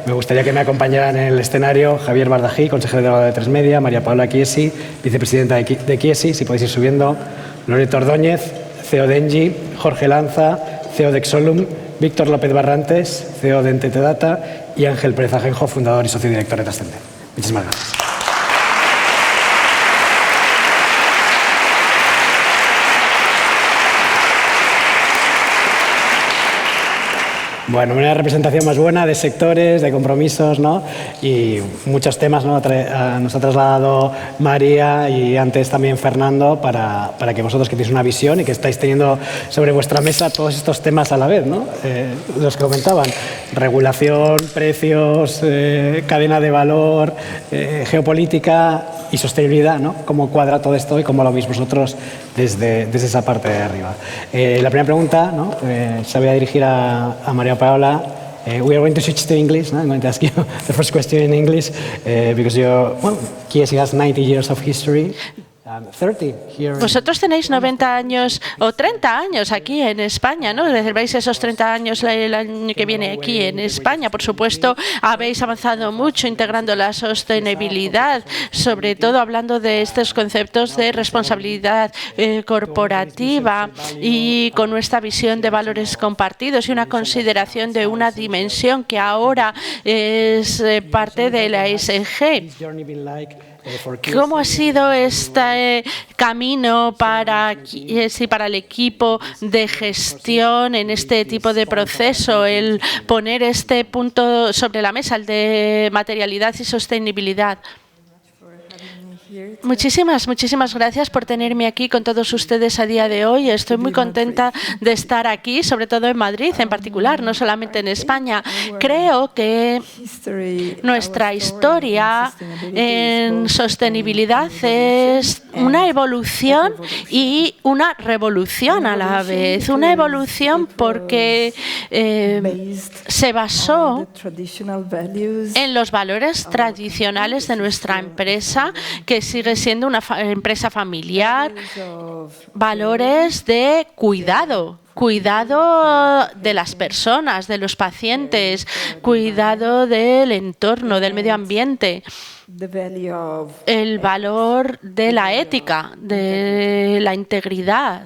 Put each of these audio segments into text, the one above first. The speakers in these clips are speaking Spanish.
me gustaría que me acompañaran en el escenario Javier Bardají, consejero delegado de Tresmedia, María Paula Chiesi, vicepresidenta de Chiesi, si podéis ir subiendo, Loreto Ordóñez, CEO de Engie, Jorge Lanza, CEO de Exolum, Víctor López Barrantes, CEO de Entete Data y Ángel Pérez Ajenjo, fundador y socio director de Trascender. Muchísimas gracias. Bueno, una representación más buena de sectores, de compromisos, ¿no? Y muchos temas, ¿no? Nos ha trasladado María y antes también Fernando para que vosotros que tenéis una visión y que estáis teniendo sobre vuestra mesa todos estos temas a la vez, ¿no? Los que comentaban, regulación, precios, cadena de valor, geopolítica y sostenibilidad, ¿no? Cómo cuadra todo esto y cómo lo veis vosotros desde esa parte de arriba. La primera pregunta, ¿no? Se voy a dirigir a María Paula. We are going to switch to English. No? I'm going to ask you the first question in English because Chiesi has 90 years of history. 30 here. Vosotros tenéis 90 años o 30 años aquí en España, ¿no? Veis esos 30 años el año que viene aquí en España. Por supuesto, habéis avanzado mucho integrando la sostenibilidad, sobre todo hablando de estos conceptos de responsabilidad corporativa y con nuestra visión de valores compartidos y una consideración de una dimensión que ahora es parte de la ESG. ¿Cómo ha sido este camino para el equipo de gestión en este tipo de proceso, el poner este punto sobre la mesa, el de materialidad y sostenibilidad? Muchísimas gracias por tenerme aquí con todos ustedes a día de hoy. Estoy muy contenta de estar aquí, sobre todo en Madrid en particular, no solamente en España. Creo que nuestra historia en sostenibilidad es una evolución y una revolución a la vez. Una evolución porque se basó en los valores tradicionales de nuestra empresa, que sigue siendo una empresa familiar, valores de cuidado de las personas, de los pacientes, cuidado del entorno, del medio ambiente, el valor de la ética, de la integridad.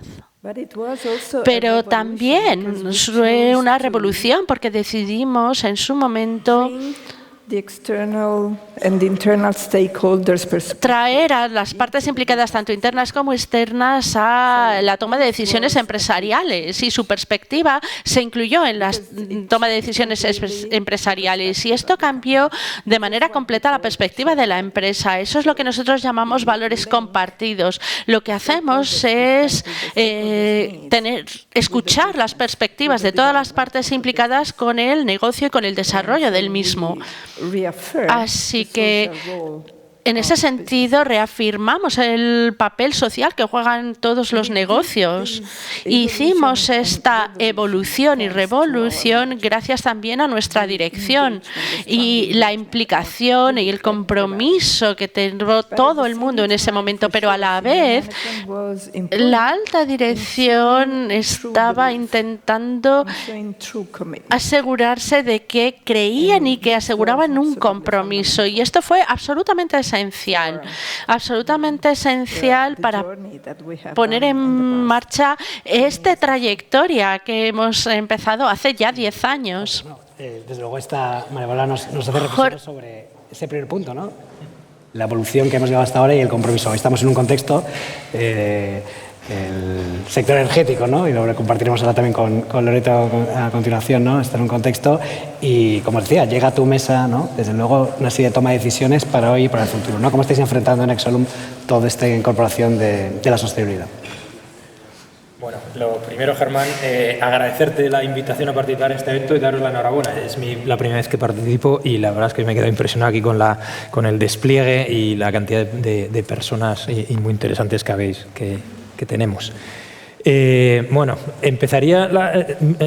Pero también fue una revolución porque decidimos en su momento traer a las partes implicadas, tanto internas como externas, a la toma de decisiones empresariales, y su perspectiva se incluyó en la toma de decisiones empresariales, y esto cambió de manera completa la perspectiva de la empresa. Eso es lo que nosotros llamamos valores compartidos. Lo que hacemos es escuchar las perspectivas de todas las partes implicadas con el negocio y con el desarrollo del mismo. Así que, en ese sentido, reafirmamos el papel social que juegan todos los negocios. Hicimos esta evolución y revolución gracias también a nuestra dirección y la implicación y el compromiso que tuvo todo el mundo en ese momento, pero a la vez la alta dirección estaba intentando asegurarse de que creían y que aseguraban un compromiso, y esto fue absolutamente esencial para poner en marcha esta trayectoria que hemos empezado hace ya 10 años. Desde luego, María Paula nos hace reflexionar sobre ese primer punto, ¿no? La evolución que hemos llevado hasta ahora y el compromiso. Estamos en un contexto, el sector energético, ¿no? Y lo compartiremos ahora también con Loreto a continuación, ¿no? Está en un contexto y, como os decía, llega a tu mesa, ¿no? Desde luego, una serie de toma de decisiones para hoy y para el futuro, ¿no? ¿Cómo estáis enfrentando en Exolum toda esta incorporación de la sostenibilidad? Bueno, lo primero, Germán, agradecerte la invitación a participar en este evento y daros la enhorabuena. Es la primera vez que participo y la verdad es que me he quedado impresionado aquí con el despliegue y la cantidad de personas y muy interesantes que tenemos. Bueno, empezaría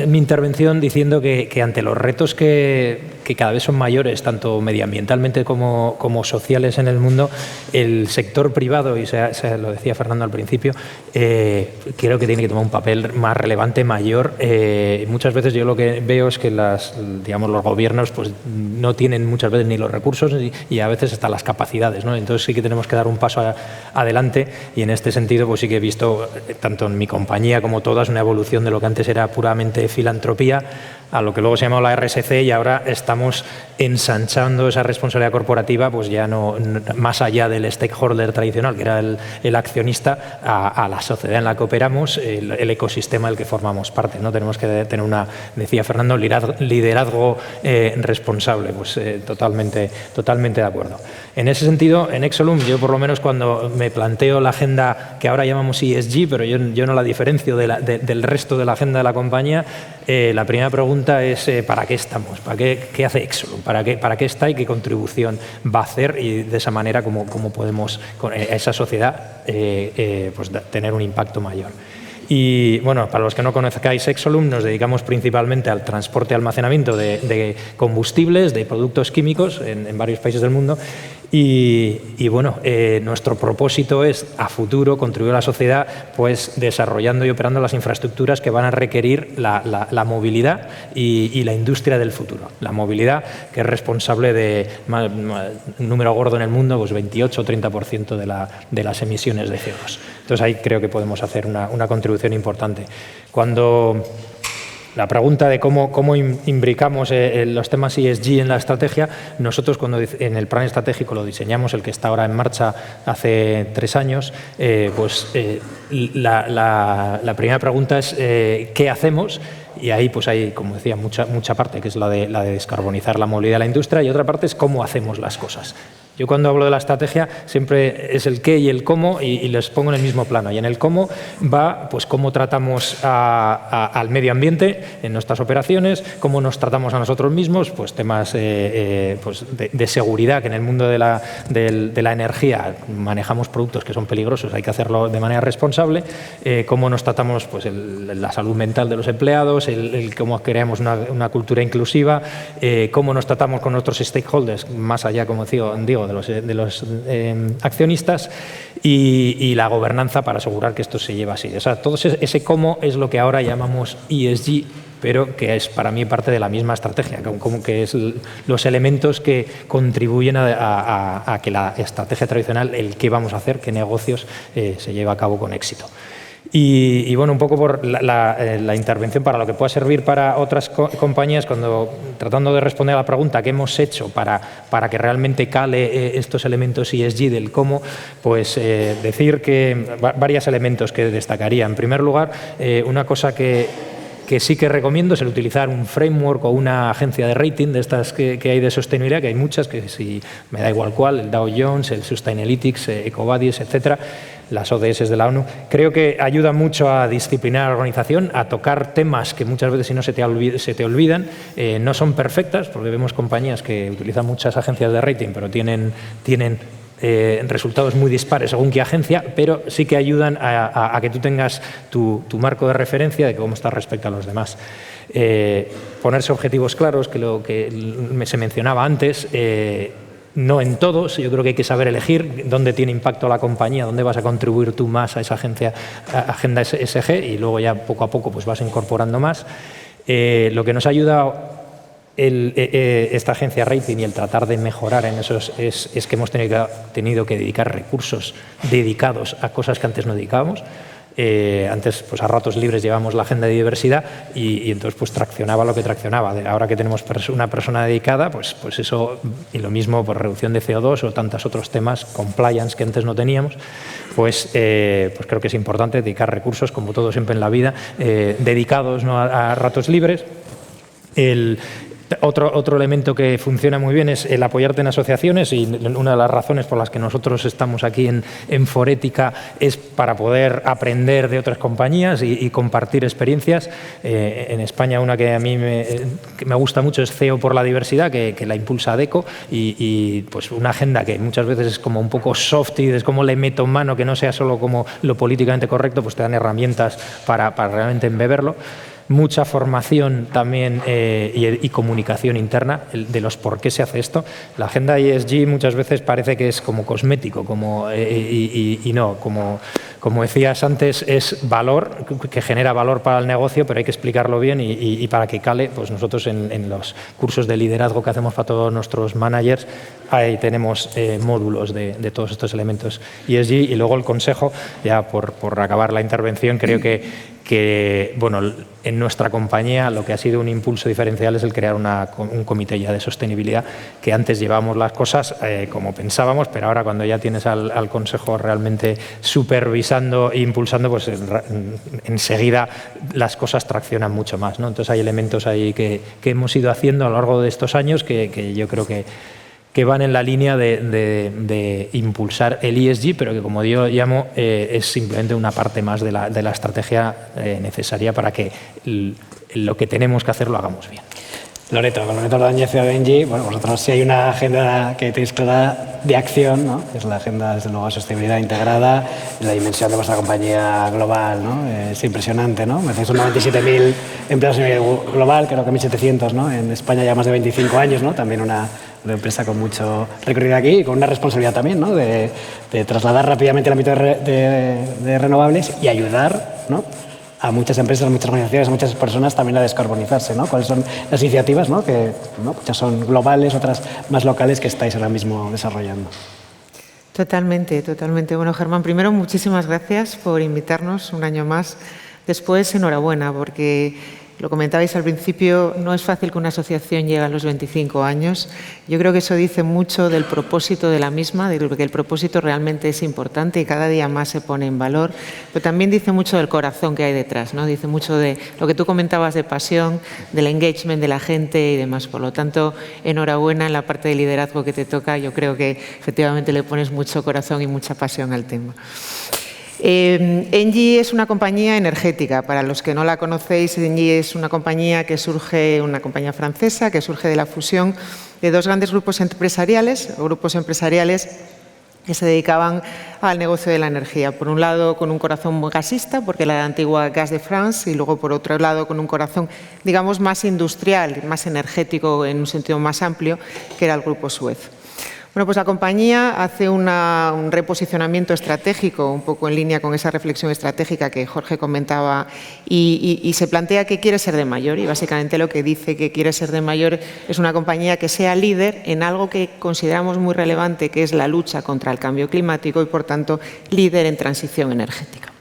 mi intervención diciendo que ante los retos que que cada vez son mayores, tanto medioambientalmente como sociales en el mundo, el sector privado, y lo decía Fernando al principio, creo que tiene que tomar un papel más relevante, mayor. Muchas veces yo lo que veo es que los gobiernos pues, no tienen muchas veces ni los recursos y a veces hasta las capacidades, ¿no? Entonces sí que tenemos que dar un paso adelante, y en este sentido pues sí que he visto, tanto en mi compañía como todas, una evolución de lo que antes era puramente filantropía a lo que luego se llamó la RSC, y ahora estamos ensanchando esa responsabilidad corporativa, pues ya no más allá del stakeholder tradicional, que era el accionista, a la sociedad en la que operamos, el ecosistema del que formamos parte, ¿no? Tenemos que tener decía Fernando, liderazgo responsable, pues totalmente de acuerdo. En ese sentido, en Exolum, yo por lo menos cuando me planteo la agenda que ahora llamamos ESG, pero yo no la diferencio del resto de la agenda de la compañía, la primera pregunta es ¿para qué estamos? ¿Qué hace Exolum? ¿Para qué está y qué contribución va a hacer? Y de esa manera, ¿cómo podemos con esa sociedad pues, tener un impacto mayor? Y bueno, para los que no conozcáis Exolum, nos dedicamos principalmente al transporte y almacenamiento de combustibles, de productos químicos en varios países del mundo. Y bueno, nuestro propósito es a futuro contribuir a la sociedad pues desarrollando y operando las infraestructuras que van a requerir la movilidad y la industria del futuro. La movilidad, que es responsable de un número gordo en el mundo, pues 28 o 30% de las emisiones de CO2. Entonces ahí creo que podemos hacer una contribución importante. Cuando la pregunta de cómo imbricamos los temas ESG en la estrategia, nosotros cuando en el plan estratégico lo diseñamos, el que está ahora en marcha hace 3 años, la primera pregunta es ¿qué hacemos? Y ahí pues hay, como decía, mucha parte, que es la de descarbonizar la movilidad de la industria, y otra parte es cómo hacemos las cosas. Yo cuando hablo de la estrategia siempre es el qué y el cómo, y les pongo en el mismo plano. Y en el cómo va pues cómo tratamos al medio ambiente en nuestras operaciones, cómo nos tratamos a nosotros mismos, pues temas pues de seguridad, que en el mundo de la energía manejamos productos que son peligrosos, hay que hacerlo de manera responsable, cómo nos tratamos pues la salud mental de los empleados, cómo creamos una cultura inclusiva, cómo nos tratamos con nuestros stakeholders, más allá, como digo, de los accionistas, y la gobernanza para asegurar que esto se lleva así. O sea, todo ese cómo es lo que ahora llamamos ESG, pero que es para mí parte de la misma estrategia, como que es los elementos que contribuyen a que la estrategia tradicional, el qué vamos a hacer, qué negocios se lleva a cabo con éxito. Y bueno, un poco por la intervención, para lo que pueda servir para otras compañías, tratando de responder a la pregunta ¿qué hemos hecho para que realmente cale estos elementos ESG del cómo? Pues decir que varios elementos que destacaría. En primer lugar, una cosa que sí que recomiendo es el utilizar un framework o una agencia de rating de estas que hay de sostenibilidad, que hay muchas, que si me da igual cuál, el Dow Jones, el Sustainalytics, EcoVadis, etcétera, las ODS de la ONU. Creo que ayuda mucho a disciplinar a la organización, a tocar temas que muchas veces, si no, se te olvidan. No son perfectas, porque vemos compañías que utilizan muchas agencias de rating, pero tienen resultados muy dispares según qué agencia, pero sí que ayudan a que tú tengas tu marco de referencia de cómo estás respecto a los demás. Ponerse objetivos claros, que lo que se mencionaba antes, no en todos. Yo creo que hay que saber elegir dónde tiene impacto la compañía, dónde vas a contribuir tú más a esa agenda ESG, y luego ya poco a poco pues vas incorporando más. Lo que nos ayuda esta agencia rating y el tratar de mejorar en eso es que hemos tenido que dedicar recursos dedicados a cosas que antes no dedicábamos. Antes, pues a ratos libres llevamos la agenda de diversidad y entonces pues traccionaba lo que traccionaba. Ahora que tenemos una persona dedicada, pues eso, y lo mismo por reducción de CO2 o tantos otros temas, compliance, que antes no teníamos, pues creo que es importante dedicar recursos, como todo siempre en la vida, dedicados, ¿no?, a ratos libres. Otro elemento que funciona muy bien es el apoyarte en asociaciones, y una de las razones por las que nosotros estamos aquí en Forética es para poder aprender de otras compañías y compartir experiencias. En España, una que a mí me gusta mucho es CEO por la Diversidad, que la impulsa ADECO, y pues una agenda que muchas veces es como un poco soft y es como le meto mano, que no sea solo como lo políticamente correcto, pues te dan herramientas para realmente embeberlo. mucha formación también y comunicación interna de los por qué se hace esto. La agenda ESG muchas veces parece que es como cosmético, y no, como decías antes, es valor, que genera valor para el negocio, pero hay que explicarlo bien y para que cale. Pues nosotros en los cursos de liderazgo que hacemos para todos nuestros managers, ahí tenemos módulos de todos estos elementos ESG. Y luego el consejo, ya por acabar la intervención, creo que bueno, en nuestra compañía lo que ha sido un impulso diferencial es el crear un comité ya de sostenibilidad, que antes llevábamos las cosas como pensábamos, pero ahora cuando ya tienes al consejo realmente supervisando e impulsando, pues enseguida las cosas traccionan mucho más, ¿no? Entonces hay elementos ahí que hemos ido haciendo a lo largo de estos años que yo creo que van en la línea de impulsar el ESG, pero que, como yo llamo, es simplemente una parte más de la estrategia necesaria para que lo que tenemos que hacer lo hagamos bien. Loreto Ordóñez de Engie, bueno, vosotros sí hay una agenda que tenéis clara de acción, ¿no? Que es la agenda, desde luego, de sostenibilidad integrada, la dimensión de vuestra compañía global, ¿no? Es impresionante, ¿no? Son 97.000 empleados a nivel global, creo que 1.700, ¿no? En España ya más de 25 años, ¿no? También una empresa con mucho recorrido aquí y con una responsabilidad también, ¿no? De trasladar rápidamente el ámbito de renovables y ayudar, ¿no? A muchas empresas, a muchas organizaciones, a muchas personas también a descarbonizarse, ¿no? ¿Cuáles son las iniciativas, ¿no? Que muchas son globales, otras más locales que estáis ahora mismo desarrollando? Totalmente, totalmente. Bueno, Germán, primero muchísimas gracias por invitarnos un año más. Después, enhorabuena, porque lo comentabais al principio, no es fácil que una asociación llegue a los 25 años. Yo creo que eso dice mucho del propósito de la misma, de que el propósito realmente es importante y cada día más se pone en valor, pero también dice mucho del corazón que hay detrás, ¿no? Dice mucho de lo que tú comentabas de pasión, del engagement de la gente y demás. Por lo tanto, enhorabuena en la parte de liderazgo que te toca. Yo creo que efectivamente le pones mucho corazón y mucha pasión al tema. Engie es una compañía energética. Para los que no la conocéis, Engie es una compañía francesa que surge de la fusión de dos grandes grupos empresariales que se dedicaban al negocio de la energía. Por un lado, con un corazón muy gasista, porque era la antigua Gas de France, y luego, por otro lado, con un corazón, digamos, más industrial, más energético en un sentido más amplio, que era el Grupo Suez. Bueno, pues la compañía hace un reposicionamiento estratégico, un poco en línea con esa reflexión estratégica que Jorge comentaba, y se plantea que quiere ser de mayor, y básicamente lo que dice que quiere ser de mayor es una compañía que sea líder en algo que consideramos muy relevante, que es la lucha contra el cambio climático y, por tanto, líder en transición energética.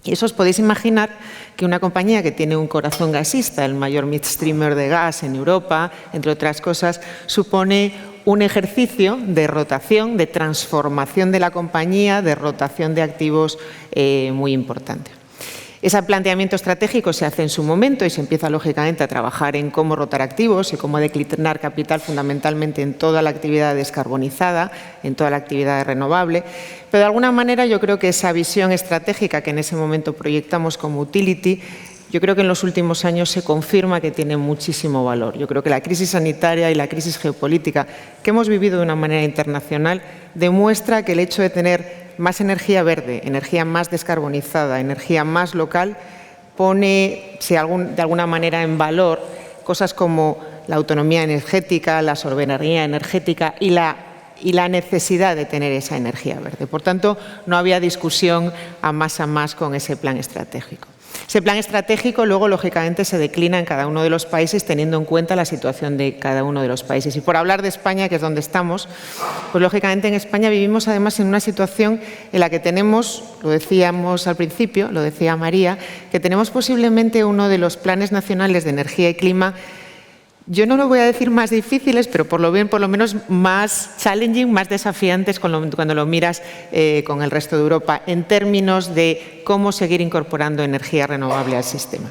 Y eso os podéis imaginar que una compañía que tiene un corazón gasista, el mayor midstreamer de gas en Europa, entre otras cosas, supone un ejercicio de rotación, de transformación de la compañía, de rotación de activos muy importante. Ese planteamiento estratégico se hace en su momento y se empieza, lógicamente, a trabajar en cómo rotar activos y cómo declinar capital fundamentalmente en toda la actividad descarbonizada, en toda la actividad renovable. Pero, de alguna manera, yo creo que esa visión estratégica que en ese momento proyectamos como utility, yo creo que en los últimos años se confirma que tiene muchísimo valor. Yo creo que la crisis sanitaria y la crisis geopolítica que hemos vivido de una manera internacional demuestra que el hecho de tener más energía verde, energía más descarbonizada, energía más local, pone de alguna manera en valor cosas como la autonomía energética, la soberanía energética y la necesidad de tener esa energía verde. Por tanto, no había discusión a más con ese plan estratégico. Ese plan estratégico luego, lógicamente, se declina en cada uno de los países teniendo en cuenta la situación de cada uno de los países. Y por hablar de España, que es donde estamos, pues lógicamente en España vivimos además en una situación en la que tenemos, lo decíamos al principio, lo decía María, que tenemos posiblemente uno de los planes nacionales de energía y clima, yo no lo voy a decir más difíciles, pero por lo menos más challenging, más desafiantes cuando lo miras con el resto de Europa, en términos de cómo seguir incorporando energía renovable al sistema.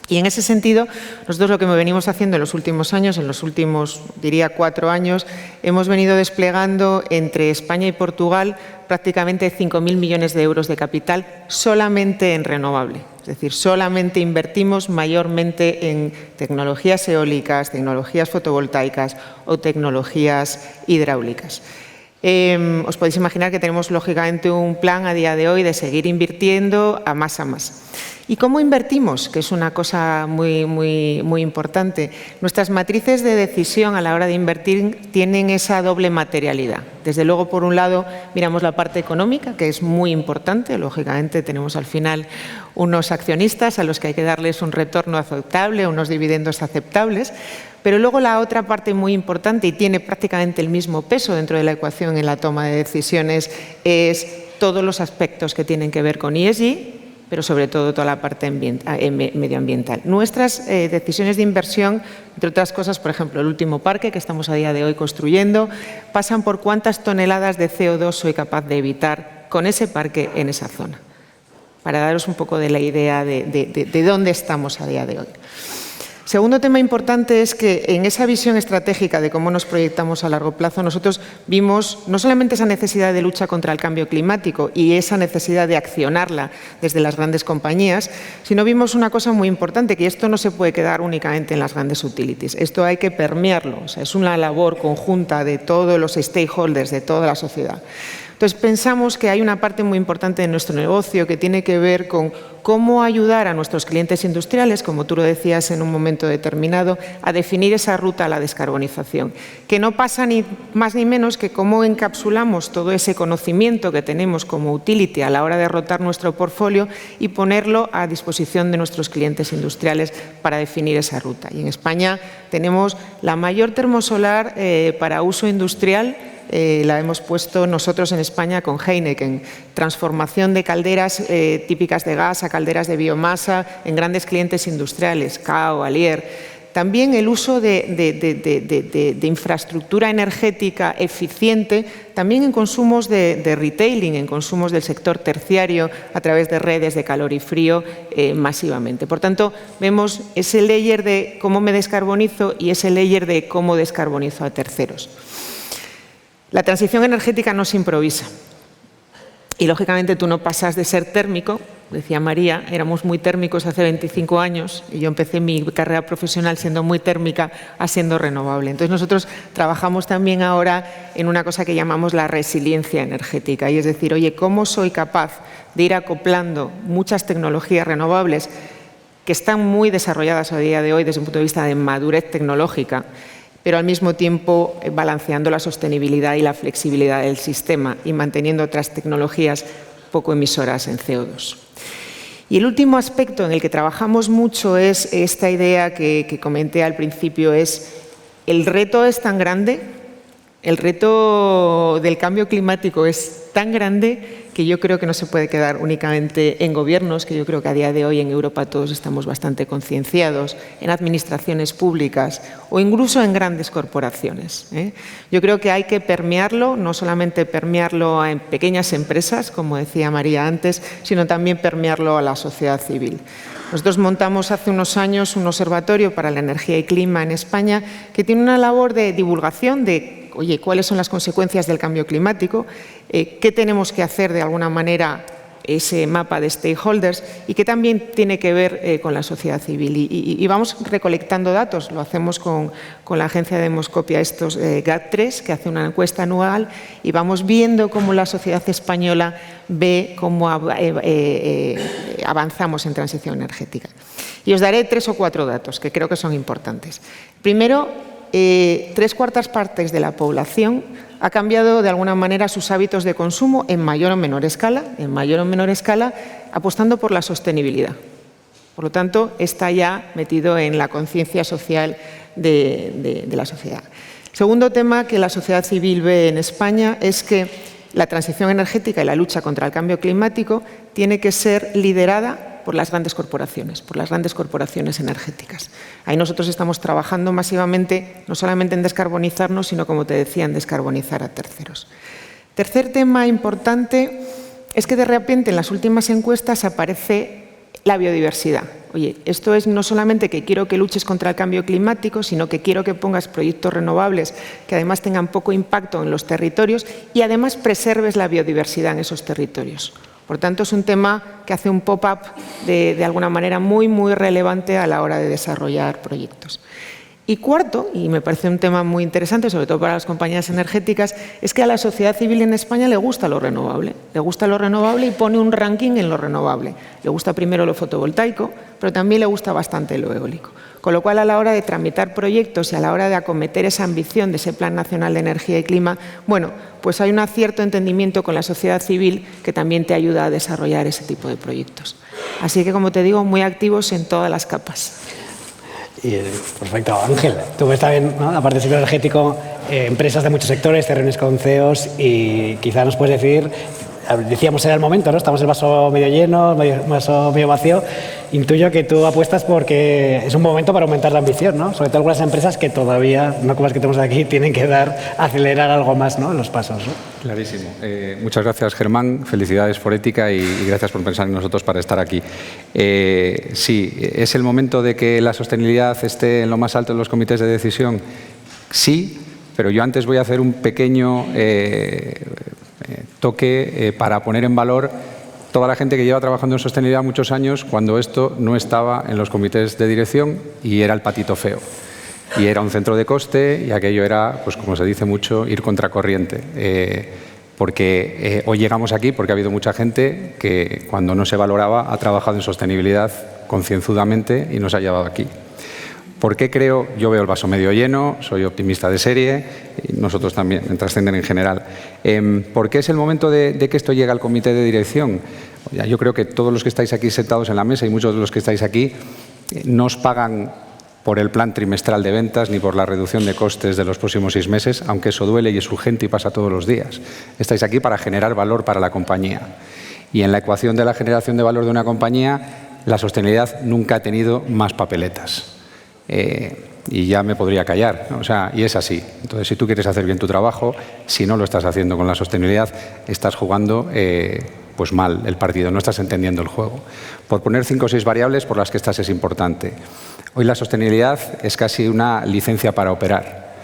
Y en ese sentido, nosotros lo que venimos haciendo en los últimos años, en los últimos, diría, 4 años, hemos venido desplegando entre España y Portugal prácticamente 5.000 millones de euros de capital solamente en renovable. Es decir, solamente invertimos mayormente en tecnologías eólicas, tecnologías fotovoltaicas o tecnologías hidráulicas. Os podéis imaginar que tenemos lógicamente un plan a día de hoy de seguir invirtiendo a más. ¿Y cómo invertimos? Que es una cosa muy importante. Nuestras matrices de decisión a la hora de invertir tienen esa doble materialidad. Desde luego, por un lado, miramos la parte económica, que es muy importante. Lógicamente, tenemos al final unos accionistas a los que hay que darles un retorno aceptable, unos dividendos aceptables. Pero luego la otra parte muy importante, y tiene prácticamente el mismo peso dentro de la ecuación en la toma de decisiones, es todos los aspectos que tienen que ver con ESG, pero sobre todo toda la parte medioambiental. Nuestras decisiones de inversión, entre otras cosas, por ejemplo, el último parque que estamos a día de hoy construyendo, pasan por cuántas toneladas de CO2 soy capaz de evitar con ese parque en esa zona, para daros un poco de la idea de dónde estamos a día de hoy. Segundo tema importante es que en esa visión estratégica de cómo nos proyectamos a largo plazo, nosotros vimos no solamente esa necesidad de lucha contra el cambio climático y esa necesidad de accionarla desde las grandes compañías, sino vimos una cosa muy importante, que esto no se puede quedar únicamente en las grandes utilities. Esto hay que permearlo, o sea, es una labor conjunta de todos los stakeholders, de toda la sociedad. Entonces, pensamos que hay una parte muy importante de nuestro negocio que tiene que ver con cómo ayudar a nuestros clientes industriales, como tú lo decías en un momento determinado, a definir esa ruta a la descarbonización, que no pasa ni más ni menos que cómo encapsulamos todo ese conocimiento que tenemos como utility a la hora de rotar nuestro portfolio y ponerlo a disposición de nuestros clientes industriales para definir esa ruta. Y en España tenemos la mayor termosolar para uso industrial. La hemos puesto nosotros en España con Heineken, transformación de calderas típicas de gas a calderas de biomasa en grandes clientes industriales, Kao, Alier. También el uso de infraestructura energética eficiente, también en consumos de retailing, en consumos del sector terciario, a través de redes de calor y frío masivamente. Por tanto, vemos ese layer de cómo me descarbonizo y ese layer de cómo descarbonizo a terceros. La transición energética no se improvisa y, lógicamente, tú no pasas de ser térmico, decía María, éramos muy térmicos hace 25 años y yo empecé mi carrera profesional siendo muy térmica a siendo renovable. Entonces, nosotros trabajamos también ahora en una cosa que llamamos la resiliencia energética y es decir, oye, ¿cómo soy capaz de ir acoplando muchas tecnologías renovables que están muy desarrolladas a día de hoy desde un punto de vista de madurez tecnológica, pero al mismo tiempo balanceando la sostenibilidad y la flexibilidad del sistema y manteniendo otras tecnologías poco emisoras en CO2. Y el último aspecto en el que trabajamos mucho es esta idea que comenté al principio, es el reto es tan grande, el reto del cambio climático es tan grande que yo creo que no se puede quedar únicamente en gobiernos, que yo creo que a día de hoy en Europa todos estamos bastante concienciados, en administraciones públicas o incluso en grandes corporaciones. Yo creo que hay que permearlo, no solamente permearlo en pequeñas empresas, como decía María antes, sino también permearlo a la sociedad civil. Nosotros montamos hace unos años un observatorio para la energía y clima en España que tiene una labor de divulgación de, oye, ¿cuáles son las consecuencias del cambio climático? ¿Qué tenemos que hacer de alguna manera ese mapa de stakeholders y que también tiene que ver con la sociedad civil? Y vamos recolectando datos, lo hacemos con la agencia de Demoscopia, estos GAT3, que hace una encuesta anual y vamos viendo cómo la sociedad española ve cómo avanzamos en transición energética. Y os daré 3 o 4 datos que creo que son importantes. Primero, 3/4 partes de la población ha cambiado de alguna manera sus hábitos de consumo en mayor o menor escala, apostando por la sostenibilidad. Por lo tanto, está ya metido en la conciencia social de la sociedad. Segundo tema que la sociedad civil ve en España es que la transición energética y la lucha contra el cambio climático tiene que ser liderada por las grandes corporaciones energéticas. Ahí nosotros estamos trabajando masivamente, no solamente en descarbonizarnos, sino, como te decía, en descarbonizar a terceros. Tercer tema importante es que de repente en las últimas encuestas aparece la biodiversidad. Oye, esto es no solamente que quiero que luches contra el cambio climático, sino que quiero que pongas proyectos renovables que además tengan poco impacto en los territorios y además preserves la biodiversidad en esos territorios. Por tanto, es un tema que hace un pop-up de alguna manera muy relevante a la hora de desarrollar proyectos. Y cuarto, y me parece un tema muy interesante, sobre todo para las compañías energéticas, es que a la sociedad civil en España le gusta lo renovable. Le gusta lo renovable y pone un ranking en lo renovable. Le gusta primero lo fotovoltaico, pero también le gusta bastante lo eólico. Con lo cual, a la hora de tramitar proyectos y a la hora de acometer esa ambición de ese Plan Nacional de Energía y Clima, bueno, pues hay un cierto entendimiento con la sociedad civil que también te ayuda a desarrollar ese tipo de proyectos. Así que, como te digo, muy activos en todas las capas. Perfecto, Ángel. Tú ves también, ¿no?, aparte del sector energético, empresas de muchos sectores, reuniones con CEOs, y quizá nos puedes decir, decíamos era el momento, ¿no? Estamos el vaso medio lleno, vaso medio vacío. Intuyo que tú apuestas porque es un momento para aumentar la ambición, ¿no? Sobre todo algunas empresas que todavía, no como las que tenemos aquí, tienen que acelerar algo más, ¿no?, en los pasos, ¿no? Clarísimo. Muchas gracias, Germán. Felicidades Forética y gracias por pensar en nosotros para estar aquí. Sí, ¿es el momento de que la sostenibilidad esté en lo más alto de los comités de decisión? Sí, pero yo antes voy a hacer un pequeño toque para poner en valor toda la gente que lleva trabajando en sostenibilidad muchos años cuando esto no estaba en los comités de dirección y era el patito feo. Y era un centro de coste y aquello era, pues como se dice mucho, ir contracorriente. Porque hoy llegamos aquí porque ha habido mucha gente que cuando no se valoraba ha trabajado en sostenibilidad concienzudamente y nos ha llevado aquí. ¿Por qué creo? Yo veo el vaso medio lleno, soy optimista de serie, y nosotros también, en Transcender en general. ¿Por qué es el momento de que esto llegue al comité de dirección? Yo creo que todos los que estáis aquí sentados en la mesa y muchos de los que estáis aquí no os pagan por el plan trimestral de ventas ni por la reducción de costes de los próximos 6 meses, aunque eso duele y es urgente y pasa todos los días. Estáis aquí para generar valor para la compañía. Y en la ecuación de la generación de valor de una compañía, la sostenibilidad nunca ha tenido más papeletas. Y ya me podría callar, ¿no? O sea, y es así. Entonces, si tú quieres hacer bien tu trabajo, si no lo estás haciendo con la sostenibilidad, estás jugando pues mal el partido, no estás entendiendo el juego. Por poner 5 o 6 variables por las que estas es importante. Hoy la sostenibilidad es casi una licencia para operar.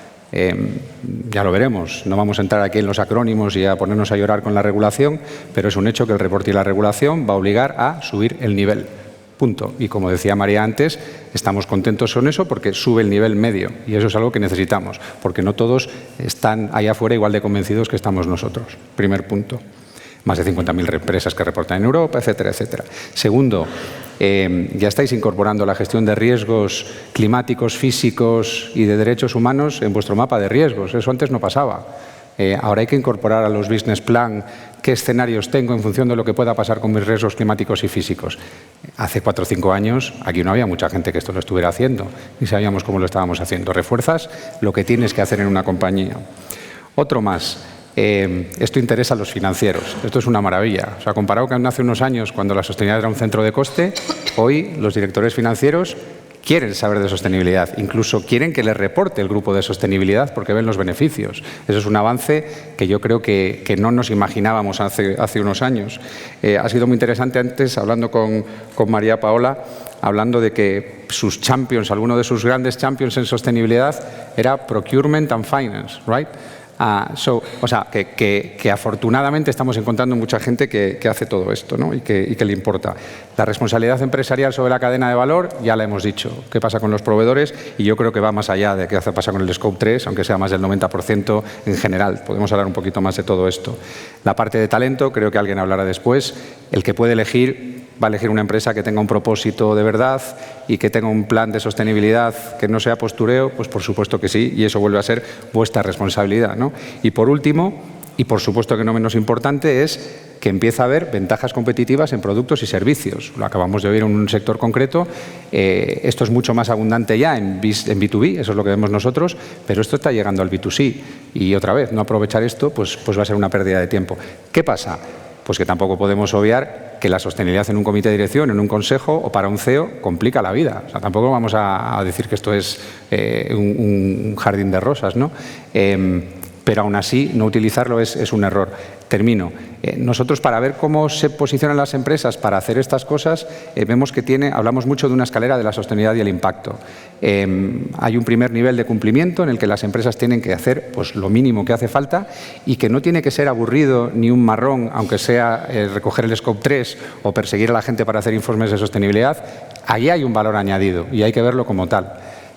Ya lo veremos, no vamos a entrar aquí en los acrónimos y a ponernos a llorar con la regulación, pero es un hecho que el reporte y la regulación va a obligar a subir el nivel. Punto. Y como decía María antes, estamos contentos con eso porque sube el nivel medio y eso es algo que necesitamos, porque no todos están allá afuera igual de convencidos que estamos nosotros. Primer punto. Más de 50.000 empresas que reportan en Europa, etcétera, etcétera. Segundo, ya estáis incorporando la gestión de riesgos climáticos, físicos y de derechos humanos en vuestro mapa de riesgos. Eso antes no pasaba. Ahora hay que incorporar a los business plan qué escenarios tengo en función de lo que pueda pasar con mis riesgos climáticos y físicos. Hace 4 o 5 años aquí no había mucha gente que esto lo estuviera haciendo y sabíamos cómo lo estábamos haciendo. Refuerzas lo que tienes que hacer en una compañía. Otro más. Esto interesa a los financieros. Esto es una maravilla. O sea, comparado con hace unos años cuando la sostenibilidad era un centro de coste, hoy los directores financieros quieren saber de sostenibilidad, incluso quieren que les reporte el grupo de sostenibilidad porque ven los beneficios. Eso es un avance que yo creo que no nos imaginábamos hace unos años. Ha sido muy interesante antes, hablando con María Paola, hablando de que sus champions, alguno de sus grandes champions en sostenibilidad era Procurement and Finance, ¿right? O sea, que afortunadamente estamos encontrando mucha gente que hace todo esto, ¿no? y que le importa. La responsabilidad empresarial sobre la cadena de valor, ya la hemos dicho, qué pasa con los proveedores y yo creo que va más allá de qué pasa con el Scope 3, aunque sea más del 90% en general. Podemos hablar un poquito más de todo esto. La parte de talento, creo que alguien hablará después, el que puede elegir va a elegir una empresa que tenga un propósito de verdad y que tenga un plan de sostenibilidad que no sea postureo, pues por supuesto que sí, y eso vuelve a ser vuestra responsabilidad, ¿no? Y por último, y por supuesto que no menos importante, es que empieza a haber ventajas competitivas en productos y servicios. Lo acabamos de oír en un sector concreto. Esto es mucho más abundante ya en B2B, eso es lo que vemos nosotros, pero esto está llegando al B2C. Y otra vez, no aprovechar esto, pues va a ser una pérdida de tiempo. ¿Qué pasa? Pues que tampoco podemos obviar que la sostenibilidad en un comité de dirección, en un consejo o para un CEO complica la vida. O sea, tampoco vamos a decir que esto es un jardín de rosas, ¿no? Pero aún así no utilizarlo es un error. Termino. Nosotros, para ver cómo se posicionan las empresas para hacer estas cosas, vemos que hablamos mucho de una escalera de la sostenibilidad y el impacto. Hay un primer nivel de cumplimiento en el que las empresas tienen que hacer pues, lo mínimo que hace falta y que no tiene que ser aburrido ni un marrón, aunque sea recoger el Scope 3 o perseguir a la gente para hacer informes de sostenibilidad. Ahí hay un valor añadido y hay que verlo como tal.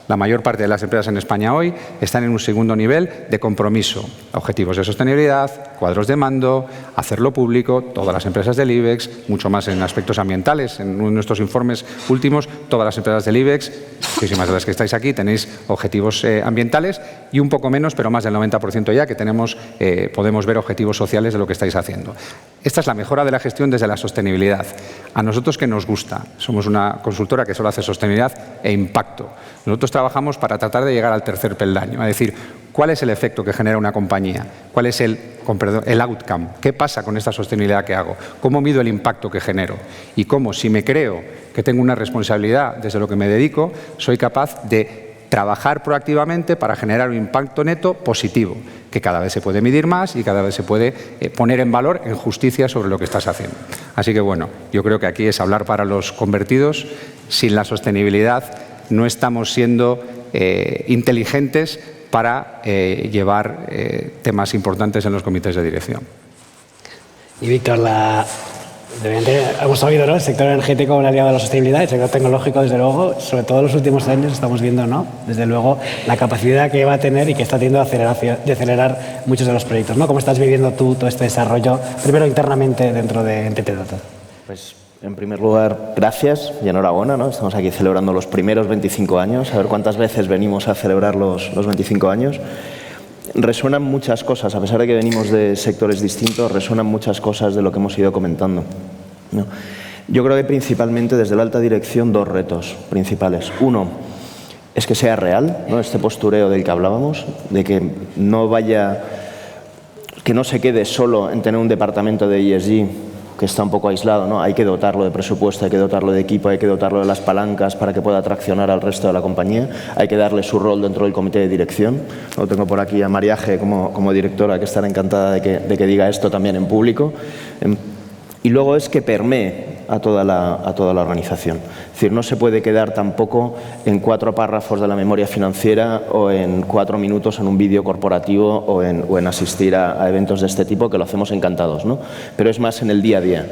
La mayor parte de las empresas en España hoy están en un segundo nivel de compromiso. Objetivos de sostenibilidad, cuadros de mando, hacerlo público, todas las empresas del IBEX, mucho más en aspectos ambientales. En nuestros informes últimos, todas las empresas del IBEX, muchísimas de las que estáis aquí, tenéis objetivos ambientales y un poco menos, pero más del 90% ya que podemos ver objetivos sociales de lo que estáis haciendo. Esta es la mejora de la gestión desde la sostenibilidad. A nosotros que nos gusta, somos una consultora que solo hace sostenibilidad e impacto. Nosotros trabajamos para tratar de llegar al tercer peldaño, es decir, ¿cuál es el efecto que genera una compañía? ¿Cuál es el outcome? ¿Qué pasa con esta sostenibilidad que hago? ¿Cómo mido el impacto que genero? Y cómo, si me creo que tengo una responsabilidad desde lo que me dedico, soy capaz de trabajar proactivamente para generar un impacto neto positivo, que cada vez se puede medir más y cada vez se puede poner en valor en justicia sobre lo que estás haciendo. Así que bueno, yo creo que aquí es hablar para los convertidos. Sin la sostenibilidad no estamos siendo inteligentes para llevar temas importantes en los comités de dirección. Y Víctor, hemos oído, ¿no?, el sector energético como un aliado de la sostenibilidad, el sector tecnológico, desde luego, sobre todo en los últimos años estamos viendo, ¿no?, desde luego, la capacidad que va a tener y que está teniendo de acelerar muchos de los proyectos, ¿no? ¿Cómo estás viviendo tú todo este desarrollo, primero internamente dentro de NTT Data? Pues, en primer lugar, gracias y enhorabuena, ¿no? Estamos aquí celebrando los primeros 25 años, a ver cuántas veces venimos a celebrar los 25 años. Resuenan muchas cosas, a pesar de que venimos de sectores distintos, resuenan muchas cosas de lo que hemos ido comentando, ¿no? Yo creo que principalmente desde la alta dirección dos retos principales. Uno es que sea real, ¿no?, este postureo del que hablábamos, de que no se quede solo en tener un departamento de ESG que está un poco aislado, ¿no? Hay que dotarlo de presupuesto, hay que dotarlo de equipo, hay que dotarlo de las palancas para que pueda traccionar al resto de la compañía, hay que darle su rol dentro del comité de dirección. Lo tengo por aquí a Mariaje como directora, que estará encantada de que diga esto también en público. Y luego es que permee a toda la organización. Es decir, no se puede quedar tampoco en 4 párrafos de la memoria financiera o en 4 minutos en un vídeo corporativo o en asistir a eventos de este tipo, que lo hacemos encantados, ¿no? Pero es más en el día a día.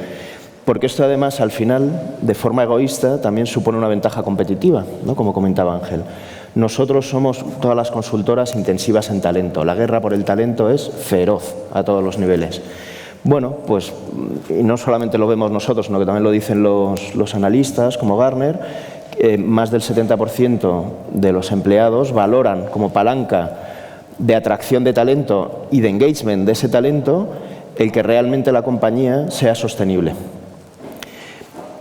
Porque esto además, al final, de forma egoísta, también supone una ventaja competitiva, ¿no?, como comentaba Ángel. Nosotros somos, todas las consultoras, intensivas en talento. La guerra por el talento es feroz a todos los niveles. Bueno, pues, y no solamente lo vemos nosotros, sino que también lo dicen los analistas, como Gartner, más del 70% de los empleados valoran como palanca de atracción de talento y de engagement de ese talento el que realmente la compañía sea sostenible.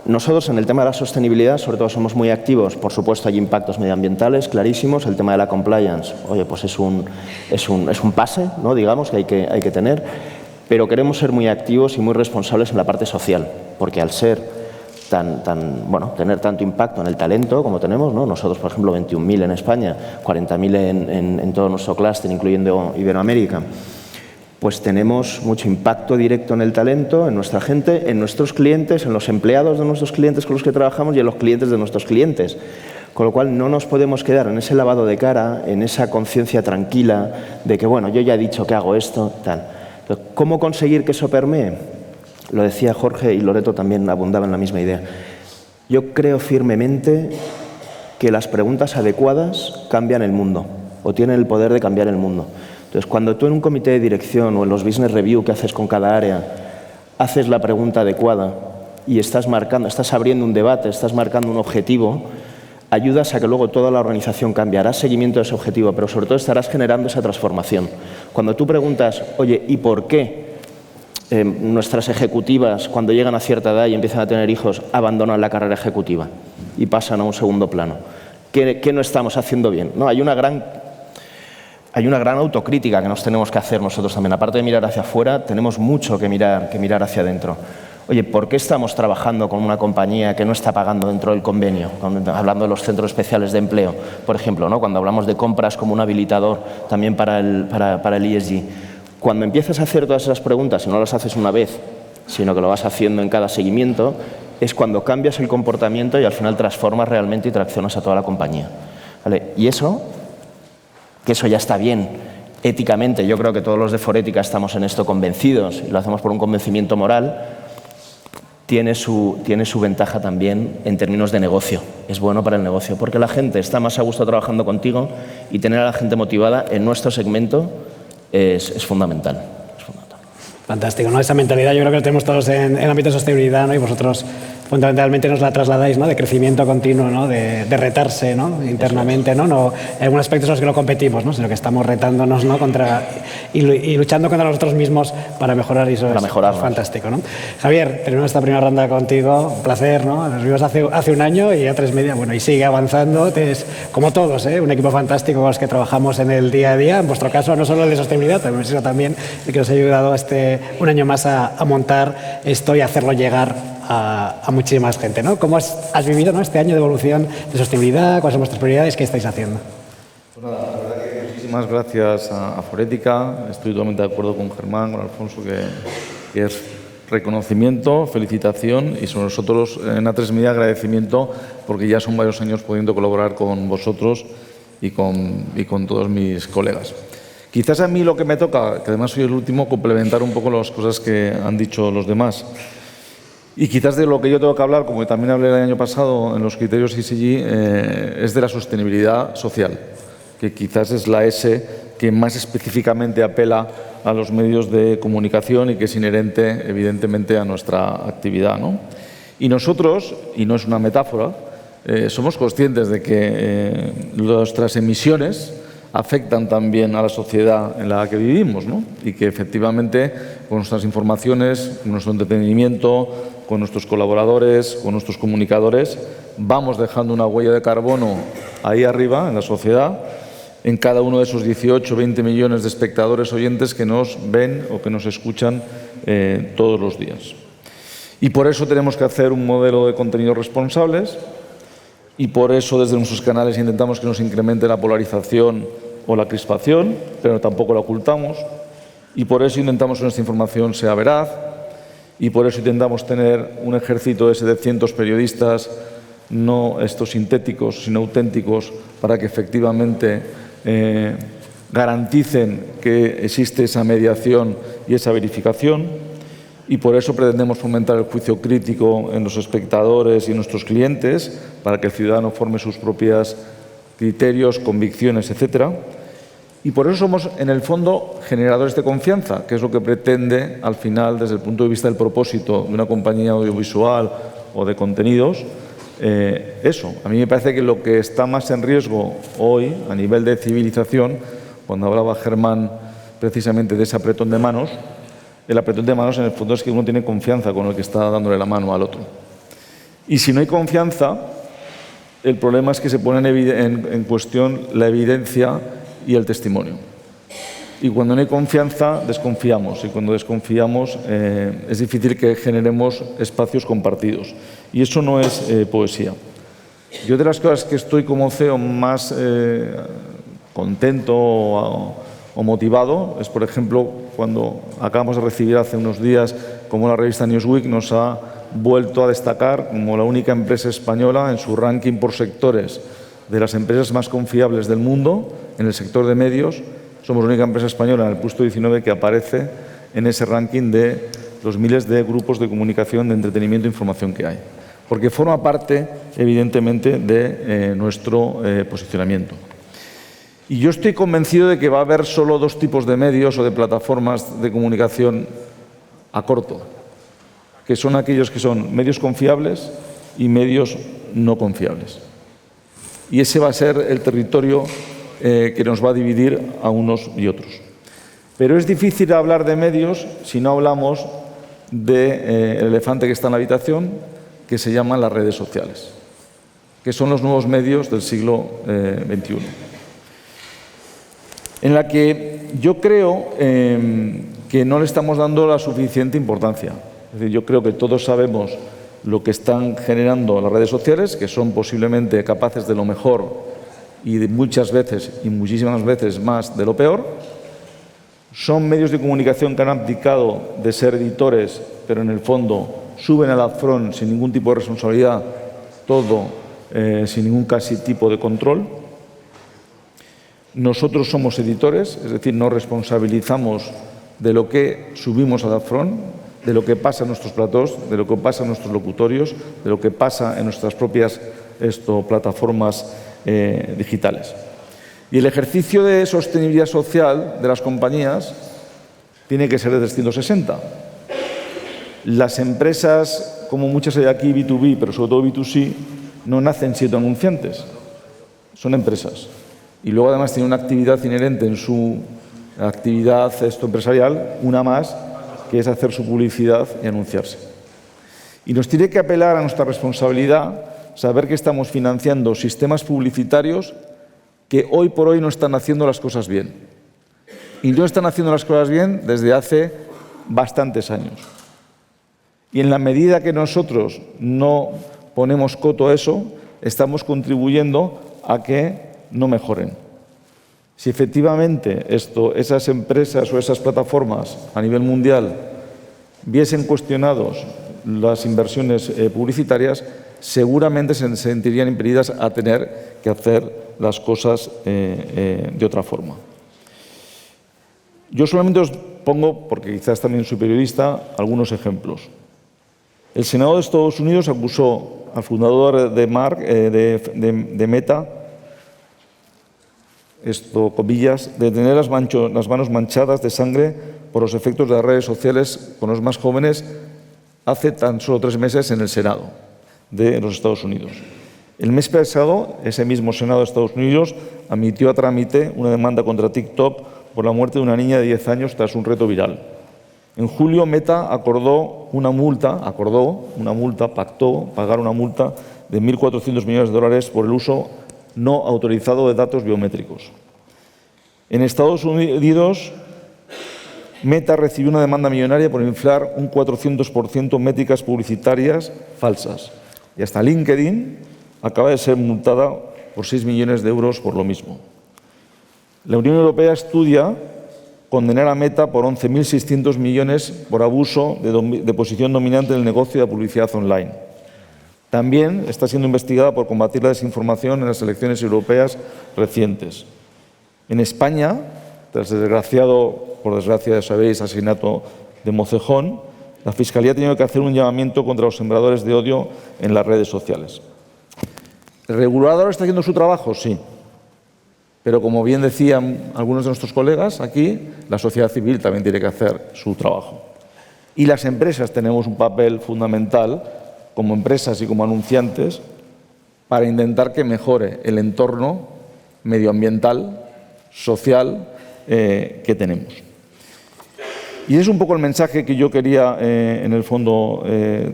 Nosotros, en el tema de la sostenibilidad, sobre todo somos muy activos. Por supuesto, hay impactos medioambientales clarísimos. El tema de la compliance, oye, pues es un pase, ¿no?, digamos, que hay que tener. Pero queremos ser muy activos y muy responsables en la parte social, porque al ser tener tanto impacto en el talento como tenemos, ¿no? Nosotros, por ejemplo, 21.000 en España, 40.000 en todo nuestro clúster, incluyendo Iberoamérica, pues tenemos mucho impacto directo en el talento, en nuestra gente, en nuestros clientes, en los empleados de nuestros clientes con los que trabajamos y en los clientes de nuestros clientes. Con lo cual, no nos podemos quedar en ese lavado de cara, en esa conciencia tranquila de que, bueno, yo ya he dicho que hago esto, tal. ¿Cómo conseguir que eso permee? Lo decía Jorge y Loreto también abundaba en la misma idea. Yo creo firmemente que las preguntas adecuadas cambian el mundo o tienen el poder de cambiar el mundo. Entonces, cuando tú en un comité de dirección o en los business review que haces con cada área haces la pregunta adecuada y estás abriendo un debate, estás marcando un objetivo, ayudas a que luego toda la organización cambie, harás seguimiento de ese objetivo, pero sobre todo estarás generando esa transformación. Cuando tú preguntas, oye, ¿y por qué nuestras ejecutivas, cuando llegan a cierta edad y empiezan a tener hijos, abandonan la carrera ejecutiva y pasan a un segundo plano? ¿Qué no estamos haciendo bien? No, hay una gran autocrítica que nos tenemos que hacer nosotros también. Aparte de mirar hacia afuera, tenemos mucho que mirar hacia adentro. Oye, ¿por qué estamos trabajando con una compañía que no está pagando dentro del convenio? Hablando de los centros especiales de empleo, por ejemplo, ¿no?, cuando hablamos de compras como un habilitador también para el ESG. Cuando empiezas a hacer todas esas preguntas, y no las haces una vez, sino que lo vas haciendo en cada seguimiento, es cuando cambias el comportamiento y al final transformas realmente y traccionas a toda la compañía, ¿vale? Y eso ya está bien. Éticamente, yo creo que todos los de Forética estamos en esto convencidos, y lo hacemos por un convencimiento moral. tiene su ventaja también en términos de negocio. Es bueno para el negocio, porque la gente está más a gusto trabajando contigo y tener a la gente motivada en nuestro segmento es fundamental. Fantástico, ¿no? Esa mentalidad yo creo que la tenemos todos en el ámbito de sostenibilidad, ¿no? Y vosotros fundamentalmente nos la trasladáis, ¿no? De crecimiento continuo, ¿no? De retarse, ¿no? Internamente, ¿no? No en algunos aspectos en los que no competimos, ¿no? Sino que estamos retándonos, ¿no? Y luchando contra nosotros mismos para mejorar, y eso es fantástico, ¿no? Javier, terminamos esta primera ronda contigo, un placer, ¿no? Nos vimos hace un año y A3 Media, bueno, y sigue avanzando, como todos, un equipo fantástico con los que trabajamos en el día a día, en vuestro caso no solo el de sostenibilidad, sino también el que nos ha ayudado un año más a montar esto y hacerlo llegar a muchísima gente, ¿no? ¿Cómo has vivido, ¿no? Este año de evolución de sostenibilidad? ¿Cuáles son vuestras prioridades? ¿Qué estáis haciendo? Pues nada, la verdad que muchísimas gracias a Forética. Estoy totalmente de acuerdo con Germán, con Alfonso, que es reconocimiento, felicitación y sobre nosotros en A3 Media agradecimiento porque ya son varios años pudiendo colaborar con vosotros y con todos mis colegas. Quizás a mí lo que me toca, que además soy el último, complementar un poco las cosas que han dicho los demás. Y quizás de lo que yo tengo que hablar, como también hablé el año pasado en los criterios ESG, es de la sostenibilidad social, que quizás es la S que más específicamente apela a los medios de comunicación y que es inherente, evidentemente, a nuestra actividad, ¿no? Y nosotros, y no es una metáfora, somos conscientes de que nuestras emisiones afectan también a la sociedad en la que vivimos, ¿no? Y que efectivamente con nuestras informaciones, con nuestro entretenimiento, con nuestros colaboradores, con nuestros comunicadores, vamos dejando una huella de carbono ahí arriba en la sociedad, en cada uno de esos 18, 20 millones de espectadores oyentes que nos ven o que nos escuchan todos los días. Y por eso tenemos que hacer un modelo de contenidos responsables y por eso desde nuestros canales intentamos que no se incremente la polarización o la crispación, pero tampoco la ocultamos. Y por eso intentamos que nuestra información sea veraz y por eso intentamos tener un ejército de 700 periodistas, no estos sintéticos, sino auténticos, para que efectivamente garanticen que existe esa mediación y esa verificación. Y por eso pretendemos fomentar el juicio crítico en los espectadores y en nuestros clientes, para que el ciudadano forme sus propios criterios, convicciones, etc. Y por eso somos, en el fondo, generadores de confianza, que es lo que pretende, al final, desde el punto de vista del propósito de una compañía audiovisual o de contenidos, eso. A mí me parece que lo que está más en riesgo hoy, a nivel de civilización, cuando hablaba Germán precisamente de ese apretón de manos, el apretón de manos en el fondo es que uno tiene confianza con el que está dándole la mano al otro. Y si no hay confianza, el problema es que se pone en cuestión la evidencia y el testimonio. Y cuando no hay confianza, desconfiamos. Y cuando desconfiamos, es difícil que generemos espacios compartidos. Y eso no es poesía. Yo de las cosas que estoy como CEO más contento o motivado es, por ejemplo, cuando acabamos de recibir hace unos días como la revista Newsweek nos ha vuelto a destacar como la única empresa española en su ranking por sectores de las empresas más confiables del mundo en el sector de medios. Somos la única empresa española en el puesto 19 que aparece en ese ranking de los miles de grupos de comunicación, de entretenimiento e información que hay. Porque forma parte, evidentemente, de nuestro posicionamiento. Y yo estoy convencido de que va a haber solo dos tipos de medios o de plataformas de comunicación a corto, que son aquellos que son medios confiables y medios no confiables. Y ese va a ser el territorio que nos va a dividir a unos y otros. Pero es difícil hablar de medios si no hablamos del elefante que está en la habitación, que se llaman las redes sociales, que son los nuevos medios del siglo XXI. En la que yo creo que no le estamos dando la suficiente importancia. Es decir, yo creo que todos sabemos lo que están generando las redes sociales, que son posiblemente capaces de lo mejor y de muchas veces y muchísimas veces más de lo peor. Son medios de comunicación que han abdicado de ser editores, pero en el fondo suben al upfront sin ningún tipo de responsabilidad, todo sin ningún casi tipo de control. Nosotros somos editores, es decir, nos responsabilizamos de lo que subimos al upfront. de lo que pasa en nuestros platós, de lo que pasa en nuestros locutorios, de lo que pasa en nuestras propias plataformas digitales. Y el ejercicio de sostenibilidad social de las compañías tiene que ser de 360. Las empresas, como muchas hay aquí, B2B, pero sobre todo B2C, no nacen siendo anunciantes, son empresas. Y luego además tienen una actividad inherente en su actividad empresarial, una más, que es hacer su publicidad y anunciarse. Y nos tiene que apelar a nuestra responsabilidad saber que estamos financiando sistemas publicitarios que hoy por hoy no están haciendo las cosas bien. Y no están haciendo las cosas bien desde hace bastantes años. Y en la medida que nosotros no ponemos coto a eso, estamos contribuyendo a que no mejoren. Si efectivamente esas empresas o esas plataformas a nivel mundial viesen cuestionados las inversiones publicitarias, seguramente se sentirían impedidas a tener que hacer las cosas de otra forma. Yo solamente os pongo, porque quizás también soy periodista, algunos ejemplos. El Senado de Estados Unidos acusó al fundador de Meta, comillas, de tener las manos manchadas de sangre por los efectos de las redes sociales con los más jóvenes hace tan solo 3 meses en el Senado de los Estados Unidos. El mes pasado, ese mismo Senado de Estados Unidos admitió a trámite una demanda contra TikTok por la muerte de una niña de 10 años tras un reto viral. En julio, Meta pactó pagar una multa de 1.400 millones de dólares por el uso no autorizado de datos biométricos. En Estados Unidos, Meta recibió una demanda millonaria por inflar un 400% métricas publicitarias falsas. Y hasta LinkedIn acaba de ser multada por 6 millones de euros por lo mismo. La Unión Europea estudia condenar a Meta por 11.600 millones por abuso de posición dominante en el negocio de la publicidad online. También está siendo investigada por combatir la desinformación en las elecciones europeas recientes. En España, tras el desgraciado, por desgracia ya sabéis, asesinato de Mocejón, la Fiscalía ha tenido que hacer un llamamiento contra los sembradores de odio en las redes sociales. ¿El regulador está haciendo su trabajo? Sí. Pero como bien decían algunos de nuestros colegas aquí, la sociedad civil también tiene que hacer su trabajo. Y las empresas tenemos un papel fundamental, como empresas y como anunciantes, para intentar que mejore el entorno medioambiental, social que tenemos. Y es un poco el mensaje que yo quería, en el fondo,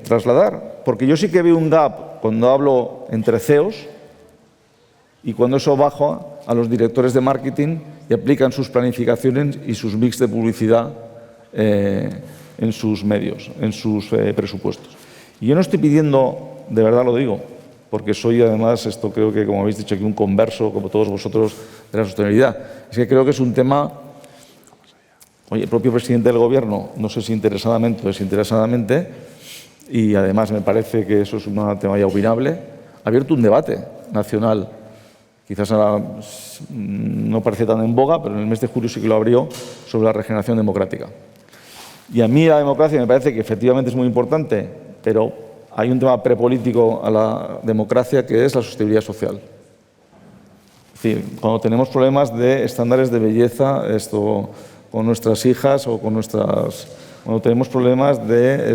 trasladar, porque yo sí que veo un gap cuando hablo entre CEOs y cuando eso baja a los directores de marketing y aplican sus planificaciones y sus mix de publicidad en sus medios, en sus presupuestos. Y yo no estoy pidiendo, de verdad lo digo, porque soy además, creo que como habéis dicho aquí, un converso, como todos vosotros, de la sostenibilidad. Es que creo que es un tema. Oye, el propio presidente del Gobierno, no sé si interesadamente o desinteresadamente, y además me parece que eso es un tema ya opinable, ha abierto un debate nacional. Quizás ahora no parece tan en boga, pero en el mes de julio sí que lo abrió, sobre la regeneración democrática. Y a mí la democracia me parece que efectivamente es muy importante, pero hay un tema prepolítico a la democracia que es la sostenibilidad social. Es decir, cuando tenemos problemas de estándares de belleza, con nuestras hijas o cuando tenemos problemas de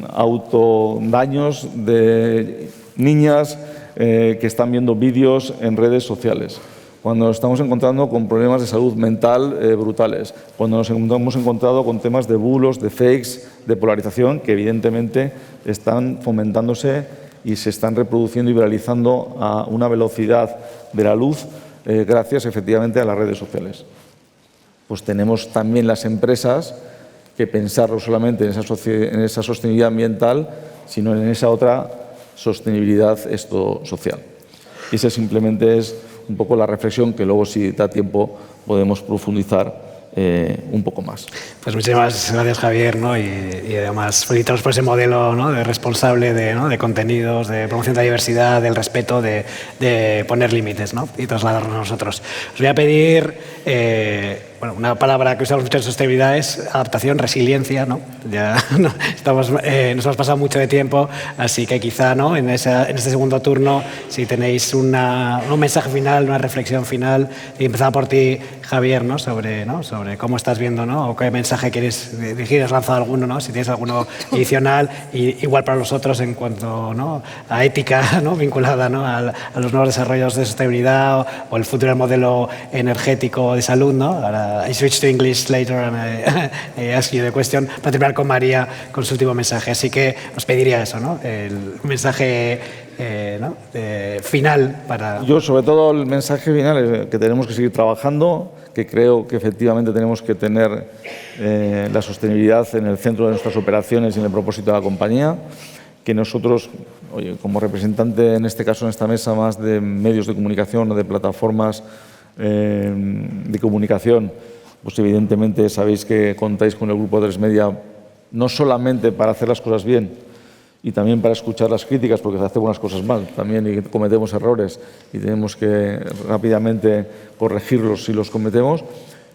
autodaños de niñas que están viendo vídeos en redes sociales, cuando nos estamos encontrando con problemas de salud mental brutales, cuando nos hemos encontrado con temas de bulos, de fakes, de polarización que evidentemente están fomentándose y se están reproduciendo y viralizando a una velocidad de la luz gracias efectivamente a las redes sociales. Pues tenemos también las empresas que pensar no solamente en esa sostenibilidad ambiental, sino en esa otra sostenibilidad social. Y esa simplemente es un poco la reflexión que luego, si da tiempo, podemos profundizar un poco más. Pues muchísimas gracias, Javier, ¿no? y además felicitaros por ese modelo, ¿no?, de responsable de contenidos, de promoción de la diversidad, del respeto, de poner límites, ¿no?, y trasladarnos a nosotros. Os voy a pedir bueno, una palabra que usamos mucho en sostenibilidad es adaptación, resiliencia, ¿no? Ya no, nos hemos pasado mucho de tiempo, así que quizá, ¿no? en este segundo turno, si tenéis un mensaje final, una reflexión final, y empezaba por ti, Javier, ¿no? Sobre cómo estás viendo, ¿no? O qué mensaje quieres dirigir, has lanzado alguno, ¿no? Si tienes alguno adicional, y igual para los otros en cuanto, ¿no? a ética, ¿no? vinculada, ¿no? a los nuevos desarrollos de sostenibilidad o el futuro del modelo energético de salud, ¿no? Ahora, I switch to English later and I ask you the question. Para terminar con María, con su último mensaje. Así que os pediría eso, ¿no? El mensaje ¿no? final para... Yo, sobre todo, el mensaje final es que tenemos que seguir trabajando, que creo que efectivamente tenemos que tener la sostenibilidad en el centro de nuestras operaciones y en el propósito de la compañía, que nosotros, oye, como representante, en este caso en esta mesa, más de medios de comunicación o de plataformas de comunicación, pues evidentemente sabéis que contáis con el Grupo A3 Media no solamente para hacer las cosas bien y también para escuchar las críticas, porque hacemos las cosas mal también y cometemos errores y tenemos que rápidamente corregirlos si los cometemos,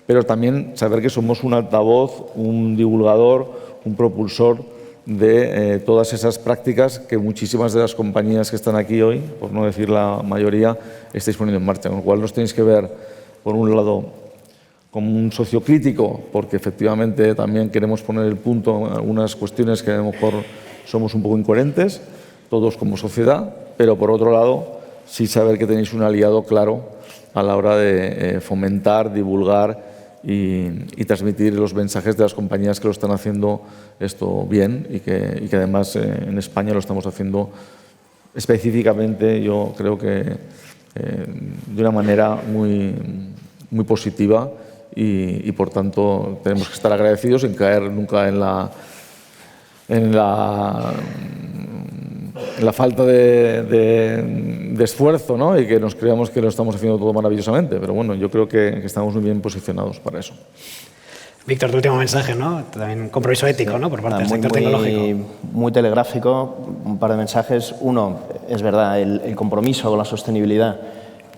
pero también saber que somos un altavoz, un divulgador, un propulsor de todas esas prácticas que muchísimas de las compañías que están aquí hoy, por no decir la mayoría, estáis poniendo en marcha. Con lo cual nos tenéis que ver, por un lado, como un socio crítico, porque efectivamente también queremos poner el punto en algunas cuestiones que a lo mejor somos un poco incoherentes, todos como sociedad, pero por otro lado, sí saber que tenéis un aliado claro a la hora de fomentar, divulgar y transmitir los mensajes de las compañías que lo están haciendo esto bien y que además en España lo estamos haciendo específicamente, yo creo que de una manera muy positiva y por tanto tenemos que estar agradecidos sin caer nunca en la falta de esfuerzo, ¿no? Y que nos creamos que lo estamos haciendo todo maravillosamente. Pero bueno, yo creo que estamos muy bien posicionados para eso. Víctor, tu último mensaje, ¿no? También un compromiso ético, ¿no? Por parte del sector tecnológico. Muy telegráfico, un par de mensajes. Uno, es verdad, el compromiso con la sostenibilidad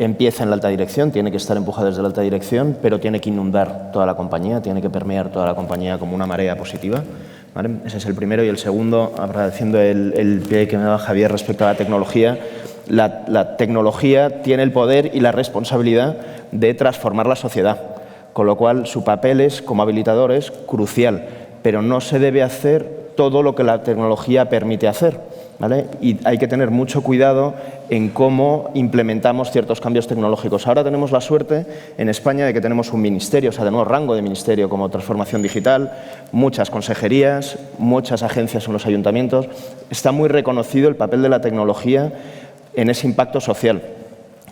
empieza en la alta dirección, tiene que estar empujado desde la alta dirección, pero tiene que inundar toda la compañía, tiene que permear toda la compañía como una marea positiva. ¿Vale? Ese es el primero. Y el segundo, agradeciendo el pie que me daba Javier respecto a la tecnología, la tecnología tiene el poder y la responsabilidad de transformar la sociedad, con lo cual su papel es, como habilitador, es crucial, pero no se debe hacer todo lo que la tecnología permite hacer, ¿vale? Y hay que tener mucho cuidado en cómo implementamos ciertos cambios tecnológicos. Ahora tenemos la suerte en España de que tenemos un ministerio, o sea, tenemos rango de ministerio como transformación digital, muchas consejerías, muchas agencias en los ayuntamientos. Está muy reconocido el papel de la tecnología en ese impacto social.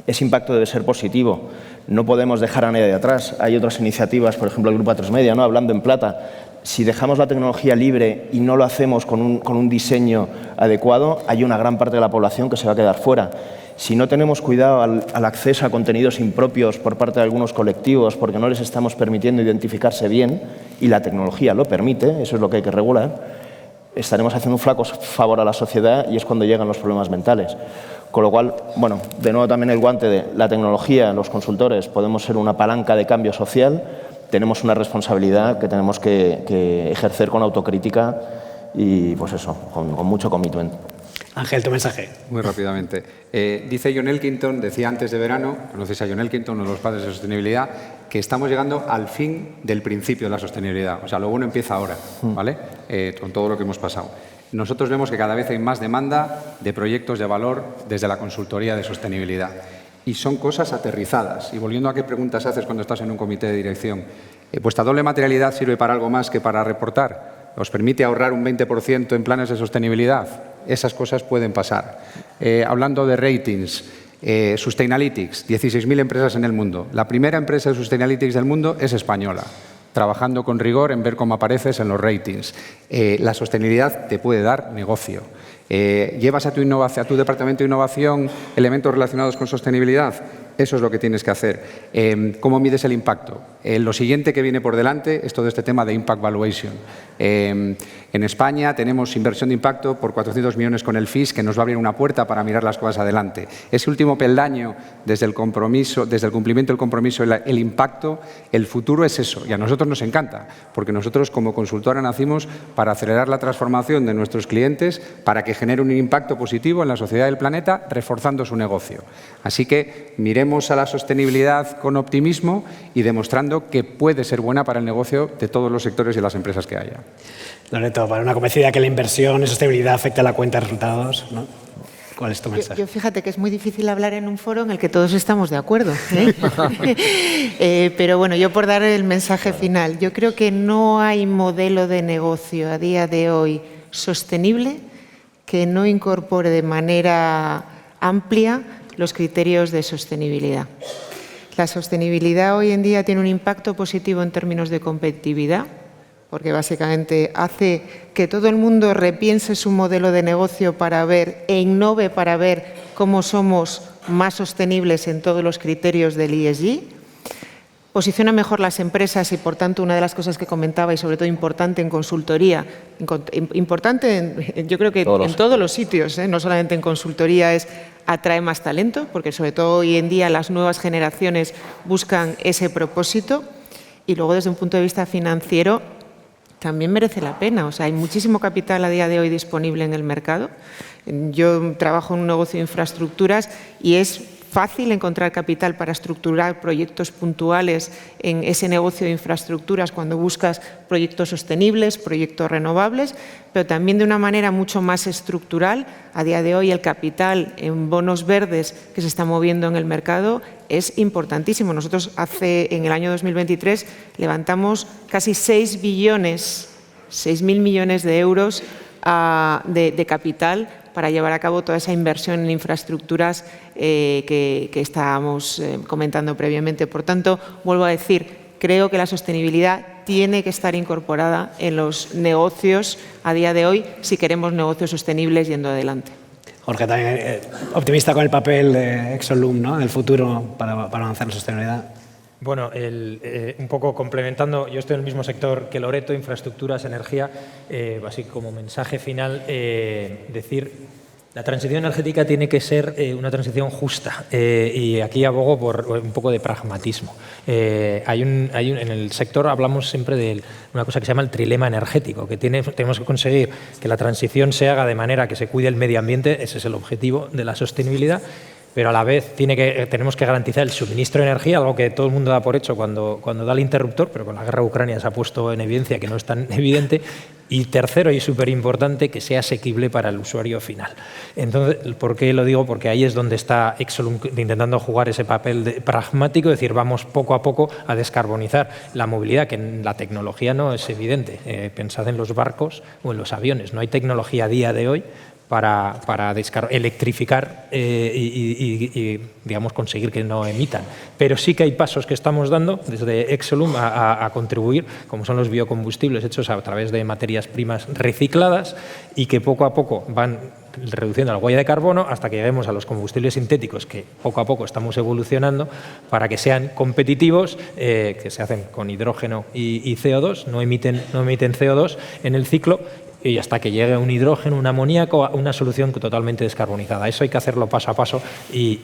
Ese impacto debe ser positivo. No podemos dejar a nadie de atrás. Hay otras iniciativas, por ejemplo, el Grupo A3 Media, ¿no? Hablando en plata. Si dejamos la tecnología libre y no lo hacemos con un diseño adecuado, hay una gran parte de la población que se va a quedar fuera. Si no tenemos cuidado al acceso a contenidos impropios por parte de algunos colectivos porque no les estamos permitiendo identificarse bien, y la tecnología lo permite, eso es lo que hay que regular, estaremos haciendo un flaco favor a la sociedad y es cuando llegan los problemas mentales. Con lo cual, bueno, de nuevo también el guante de la tecnología, los consultores, podemos ser una palanca de cambio social. Tenemos una responsabilidad que tenemos que ejercer con autocrítica y, pues eso, con mucho commitment. Ángel, tu mensaje. Muy rápidamente. Dice John Elkington, decía antes de verano, conoces a John Elkington, uno de los padres de la sostenibilidad, que estamos llegando al fin del principio de la sostenibilidad. O sea, lo bueno empieza ahora, ¿vale? Con todo lo que hemos pasado. Nosotros vemos que cada vez hay más demanda de proyectos de valor desde la consultoría de sostenibilidad. Y son cosas aterrizadas. Y volviendo a qué preguntas haces cuando estás en un comité de dirección, ¿vuestra doble materialidad sirve para algo más que para reportar? ¿Os permite ahorrar un 20% en planes de sostenibilidad? Esas cosas pueden pasar. Hablando de ratings, Sustainalytics, 16.000 empresas en el mundo. La primera empresa de Sustainalytics del mundo es española, trabajando con rigor en ver cómo apareces en los ratings. La sostenibilidad te puede dar negocio. ¿Llevas a tu departamento de innovación elementos relacionados con sostenibilidad? Eso es lo que tienes que hacer. ¿Cómo mides el impacto? Lo siguiente que viene por delante es todo este tema de Impact Valuation. En España tenemos inversión de impacto por 400 millones con el FIS, que nos va a abrir una puerta para mirar las cosas adelante. Ese último peldaño, desde el compromiso, desde el cumplimiento del compromiso, el impacto, el futuro es eso. Y a nosotros nos encanta, porque nosotros como consultora nacimos para acelerar la transformación de nuestros clientes, para que genere un impacto positivo en la sociedad del planeta, reforzando su negocio. Así que miremos a la sostenibilidad con optimismo y demostrando que puede ser buena para el negocio de todos los sectores y las empresas que haya. Loreto, para una convencida que la inversión y sostenibilidad afecta a la cuenta de resultados, ¿no? ¿Cuál es tu mensaje? Yo fíjate que es muy difícil hablar en un foro en el que todos estamos de acuerdo, pero bueno, yo por dar el mensaje final, yo creo que no hay modelo de negocio a día de hoy sostenible que no incorpore de manera amplia los criterios de sostenibilidad. La sostenibilidad hoy en día tiene un impacto positivo en términos de competitividad, porque básicamente hace que todo el mundo repiense su modelo de negocio para ver e innove para ver cómo somos más sostenibles en todos los criterios del ESG. Posiciona mejor las empresas y, por tanto, una de las cosas que comentaba y, sobre todo, importante en consultoría, yo creo que en todos los sitios, no solamente en consultoría, es atrae más talento, porque sobre todo hoy en día las nuevas generaciones buscan ese propósito. Y luego, desde un punto de vista financiero, también merece la pena. O sea, hay muchísimo capital a día de hoy disponible en el mercado. Yo trabajo en un negocio de infraestructuras y es fácil encontrar capital para estructurar proyectos puntuales en ese negocio de infraestructuras cuando buscas proyectos sostenibles, proyectos renovables, pero también de una manera mucho más estructural. A día de hoy el capital en bonos verdes que se está moviendo en el mercado es importantísimo. Nosotros en el año 2023 levantamos casi 6 billones, 6.000 millones de euros de capital para llevar a cabo toda esa inversión en infraestructuras que estábamos comentando previamente. Por tanto, vuelvo a decir, creo que la sostenibilidad tiene que estar incorporada en los negocios a día de hoy si queremos negocios sostenibles yendo adelante. Jorge, también optimista con el papel de Exolum, ¿no?, en el futuro para avanzar en sostenibilidad. Bueno, un poco complementando, yo estoy en el mismo sector que Loreto, infraestructuras, energía, así como mensaje final, decir, la transición energética tiene que ser una transición justa y aquí abogo por un poco de pragmatismo. En el sector hablamos siempre de una cosa que se llama el trilema energético, que tenemos que conseguir que la transición se haga de manera que se cuide el medio ambiente, ese es el objetivo de la sostenibilidad, pero a la vez tenemos que garantizar el suministro de energía, algo que todo el mundo da por hecho cuando da el interruptor, pero con la guerra de Ucrania se ha puesto en evidencia que no es tan evidente. Y tercero, y súper importante, que sea asequible para el usuario final. Entonces, ¿por qué lo digo? Porque ahí es donde está Exolum intentando jugar ese papel pragmático, es decir, vamos poco a poco a descarbonizar la movilidad, que en la tecnología no es evidente. Pensad en los barcos o en los aviones. No hay tecnología a día de hoy para electrificar y digamos, conseguir que no emitan. Pero sí que hay pasos que estamos dando desde Exolum a contribuir, como son los biocombustibles hechos a través de materias primas recicladas y que poco a poco van reduciendo la huella de carbono hasta que lleguemos a los combustibles sintéticos que poco a poco estamos evolucionando para que sean competitivos, que se hacen con hidrógeno y CO2, no emiten CO2 en el ciclo, y hasta que llegue un hidrógeno, un amoníaco, una solución totalmente descarbonizada. Eso hay que hacerlo paso a paso y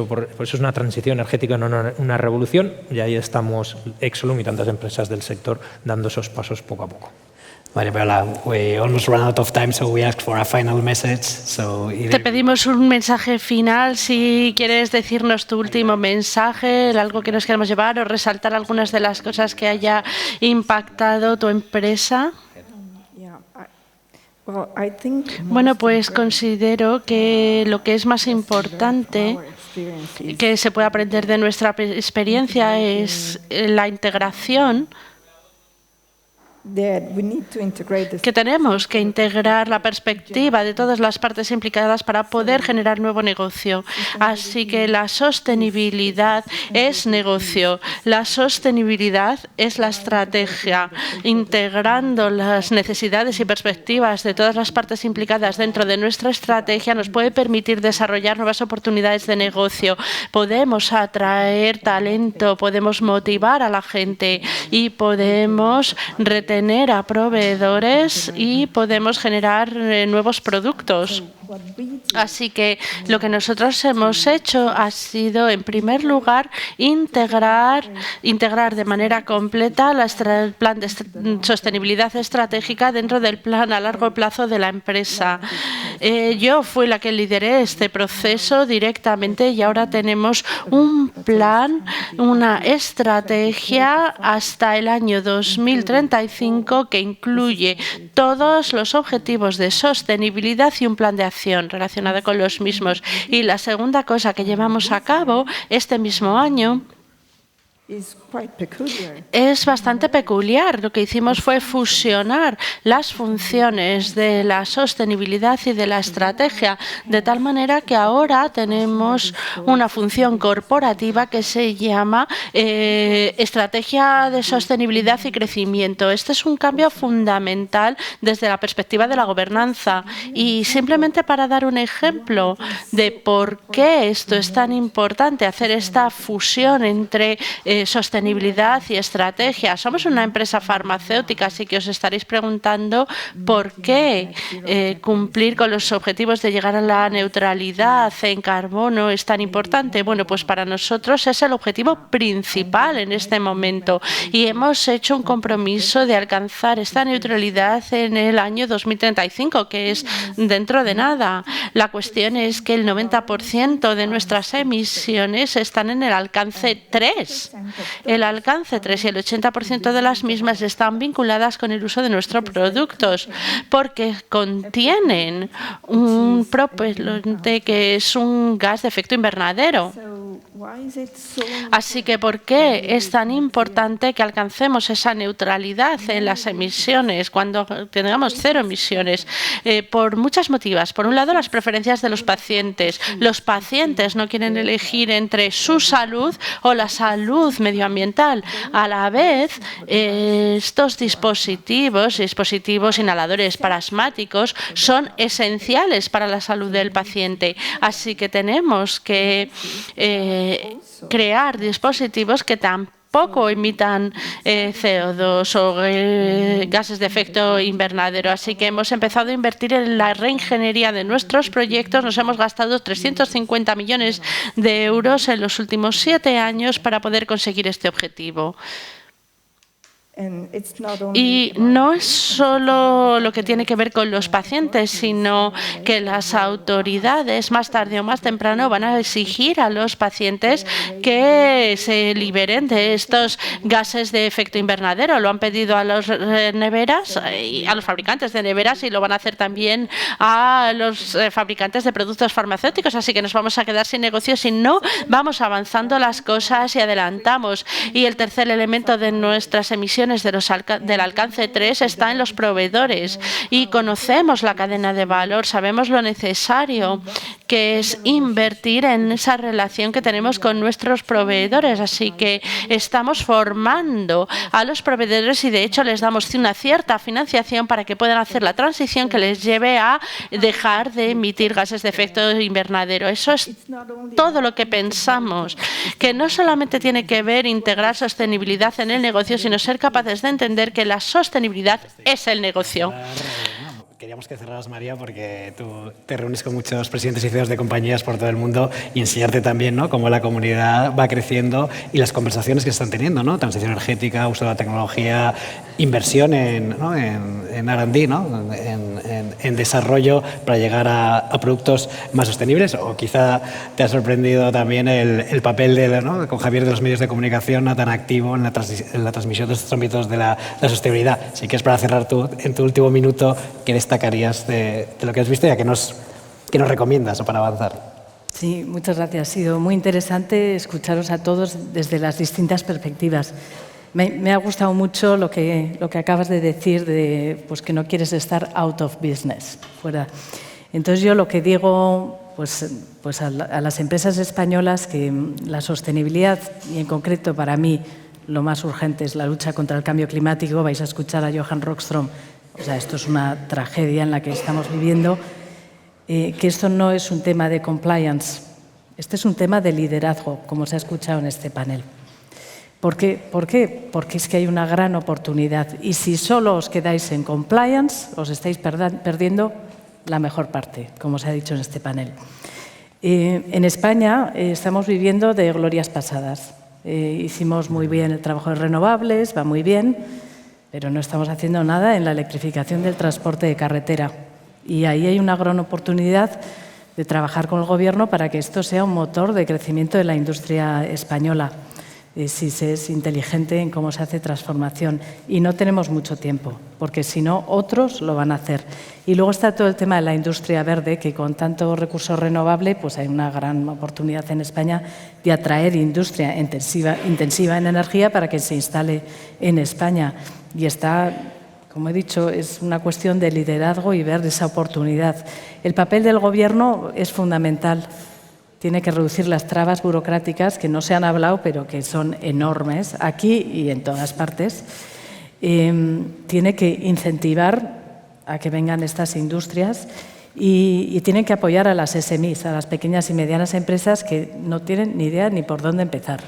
por eso es una transición energética, no una revolución, y ahí estamos Exolum y tantas empresas del sector dando esos pasos poco a poco. Vale, Paola, we almost ran out of time, so we ask for a final message. Te pedimos un mensaje final, si quieres decirnos tu último mensaje, algo que nos queremos llevar o resaltar algunas de las cosas que haya impactado tu empresa. Bueno, pues considero que lo que es más importante que se puede aprender de nuestra experiencia es la integración que tenemos que integrar la perspectiva de todas las partes implicadas para poder generar nuevo negocio. Así que la sostenibilidad es negocio, la sostenibilidad es la estrategia, integrando las necesidades y perspectivas de todas las partes implicadas dentro de nuestra estrategia nos puede permitir desarrollar nuevas oportunidades de negocio. Podemos atraer talento, podemos motivar a la gente y podemos retener a proveedores y podemos generar nuevos productos. Así que lo que nosotros hemos hecho ha sido, en primer lugar, integrar de manera completa el plan de sostenibilidad estratégica dentro del plan a largo plazo de la empresa. Yo fui la que lideré este proceso directamente y ahora tenemos un plan, una estrategia hasta el año 2035 que incluye todos los objetivos de sostenibilidad y un plan de acción relacionada con los mismos. Y la segunda cosa que llevamos a cabo este mismo año es bastante peculiar. Lo que hicimos fue fusionar las funciones de la sostenibilidad y de la estrategia, de tal manera que ahora tenemos una función corporativa que se llama Estrategia de Sostenibilidad y Crecimiento. Este es un cambio fundamental desde la perspectiva de la gobernanza. Y simplemente para dar un ejemplo de por qué esto es tan importante, hacer esta fusión entre sostenibilidad y estrategia. Somos una empresa farmacéutica, así que os estaréis preguntando por qué cumplir con los objetivos de llegar a la neutralidad en carbono es tan importante. Bueno, pues para nosotros es el objetivo principal en este momento y hemos hecho un compromiso de alcanzar esta neutralidad en el año 2035, que es dentro de nada. La cuestión es que el 90% de nuestras emisiones están en el alcance 3. El alcance 3 y el 80% de las mismas están vinculadas con el uso de nuestros productos porque contienen un propelente que es un gas de efecto invernadero. Así que, ¿por qué es tan importante que alcancemos esa neutralidad en las emisiones cuando tengamos cero emisiones? Por muchas motivos. Por un lado, las preferencias de los pacientes. Los pacientes no quieren elegir entre su salud o la salud medioambiental. A la vez, estos dispositivos inhaladores parasmáticos son esenciales para la salud del paciente. Así que tenemos que crear dispositivos que tampoco emitan CO2 o gases de efecto invernadero. Así que hemos empezado a invertir en la reingeniería de nuestros proyectos. Nos hemos gastado 350 millones de euros en los últimos 7 años para poder conseguir este objetivo. Y no es solo lo que tiene que ver con los pacientes, sino que las autoridades más tarde o más temprano van a exigir a los pacientes que se liberen de estos gases de efecto invernadero. Lo han pedido a las neveras y a los fabricantes de neveras y lo van a hacer también a los fabricantes de productos farmacéuticos. Así que nos vamos a quedar sin negocios si no vamos avanzando las cosas y adelantamos. Y el tercer elemento de nuestras emisiones del alcance 3 está en los proveedores y conocemos la cadena de valor, sabemos lo necesario que es invertir en esa relación que tenemos con nuestros proveedores, así que estamos formando a los proveedores y de hecho les damos una cierta financiación para que puedan hacer la transición que les lleve a dejar de emitir gases de efecto invernadero. Eso es todo lo que pensamos, que no solamente tiene que ver integrar sostenibilidad en el negocio, sino ser capaces de entender que la sostenibilidad es el negocio. Queríamos que cerraras, María, porque tú te reúnes con muchos presidentes y CEOs de compañías por todo el mundo y enseñarte también, ¿no?, cómo la comunidad va creciendo y las conversaciones que están teniendo, ¿no? Transición energética, uso de la tecnología, inversión en R&D, ¿no?, en desarrollo para llegar a productos más sostenibles. O quizá te ha sorprendido también el papel ¿no?, con Javier de los medios de comunicación, ¿no?, tan activo en la transmisión de estos ámbitos de la sostenibilidad. Si quieres, para cerrar tú, en tu último minuto, ¿qué destacarías de lo que has visto y a qué nos recomiendas para avanzar? Sí, muchas gracias. Ha sido muy interesante escucharos a todos desde las distintas perspectivas. Me ha gustado mucho lo que acabas de decir, de pues, que no quieres estar out of business, fuera. Entonces yo lo que digo pues a las empresas españolas que la sostenibilidad, y en concreto para mí lo más urgente es la lucha contra el cambio climático. Vais a escuchar a Johan Rockström, o sea, esto es una tragedia en la que estamos viviendo, que esto no es un tema de compliance, este es un tema de liderazgo, como se ha escuchado en este panel. ¿Por qué? Porque es que hay una gran oportunidad y si solo os quedáis en compliance, os estáis perdiendo la mejor parte, como se ha dicho en este panel. En España estamos viviendo de glorias pasadas. Hicimos muy bien el trabajo de renovables, va muy bien, pero no estamos haciendo nada en la electrificación del transporte de carretera. Y ahí hay una gran oportunidad de trabajar con el Gobierno para que esto sea un motor de crecimiento de la industria española. Si se es inteligente en cómo se hace transformación. Y no tenemos mucho tiempo, porque si no, otros lo van a hacer. Y luego está todo el tema de la industria verde, que con tanto recurso renovable pues hay una gran oportunidad en España de atraer industria intensiva en energía para que se instale en España. Y está, como he dicho, es una cuestión de liderazgo y ver esa oportunidad. El papel del Gobierno es fundamental. Tiene que reducir las trabas burocráticas que no se han hablado, pero que son enormes aquí y en todas partes. Tiene que incentivar a que vengan estas industrias y tienen que apoyar a las SMIs, a las pequeñas y medianas empresas que no tienen ni idea ni por dónde empezar.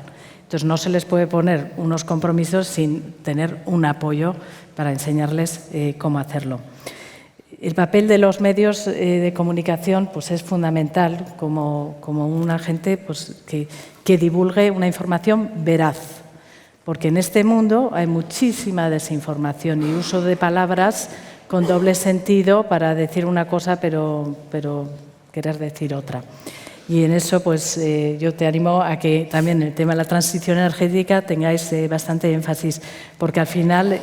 Entonces, no se les puede poner unos compromisos sin tener un apoyo para enseñarles cómo hacerlo. El papel de los medios de comunicación pues, es fundamental como un agente pues, que divulgue una información veraz, porque en este mundo hay muchísima desinformación y uso de palabras con doble sentido para decir una cosa pero querer decir otra. Y en eso pues, yo te animo a que también en el tema de la transición energética tengáis bastante énfasis, porque al final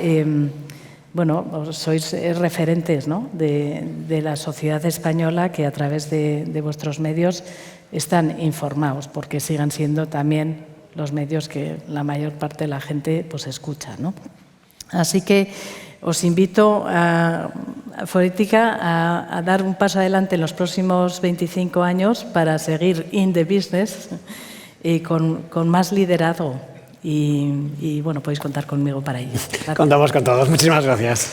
bueno, sois referentes, ¿no? de la sociedad española que a través de vuestros medios están informados, porque sigan siendo también los medios que la mayor parte de la gente pues, escucha, ¿no? Así que os invito a Forética a dar un paso adelante en los próximos 25 años para seguir in the business con más liderazgo. Y bueno, podéis contar conmigo para ello. Gracias. Contamos con todos. Muchísimas gracias.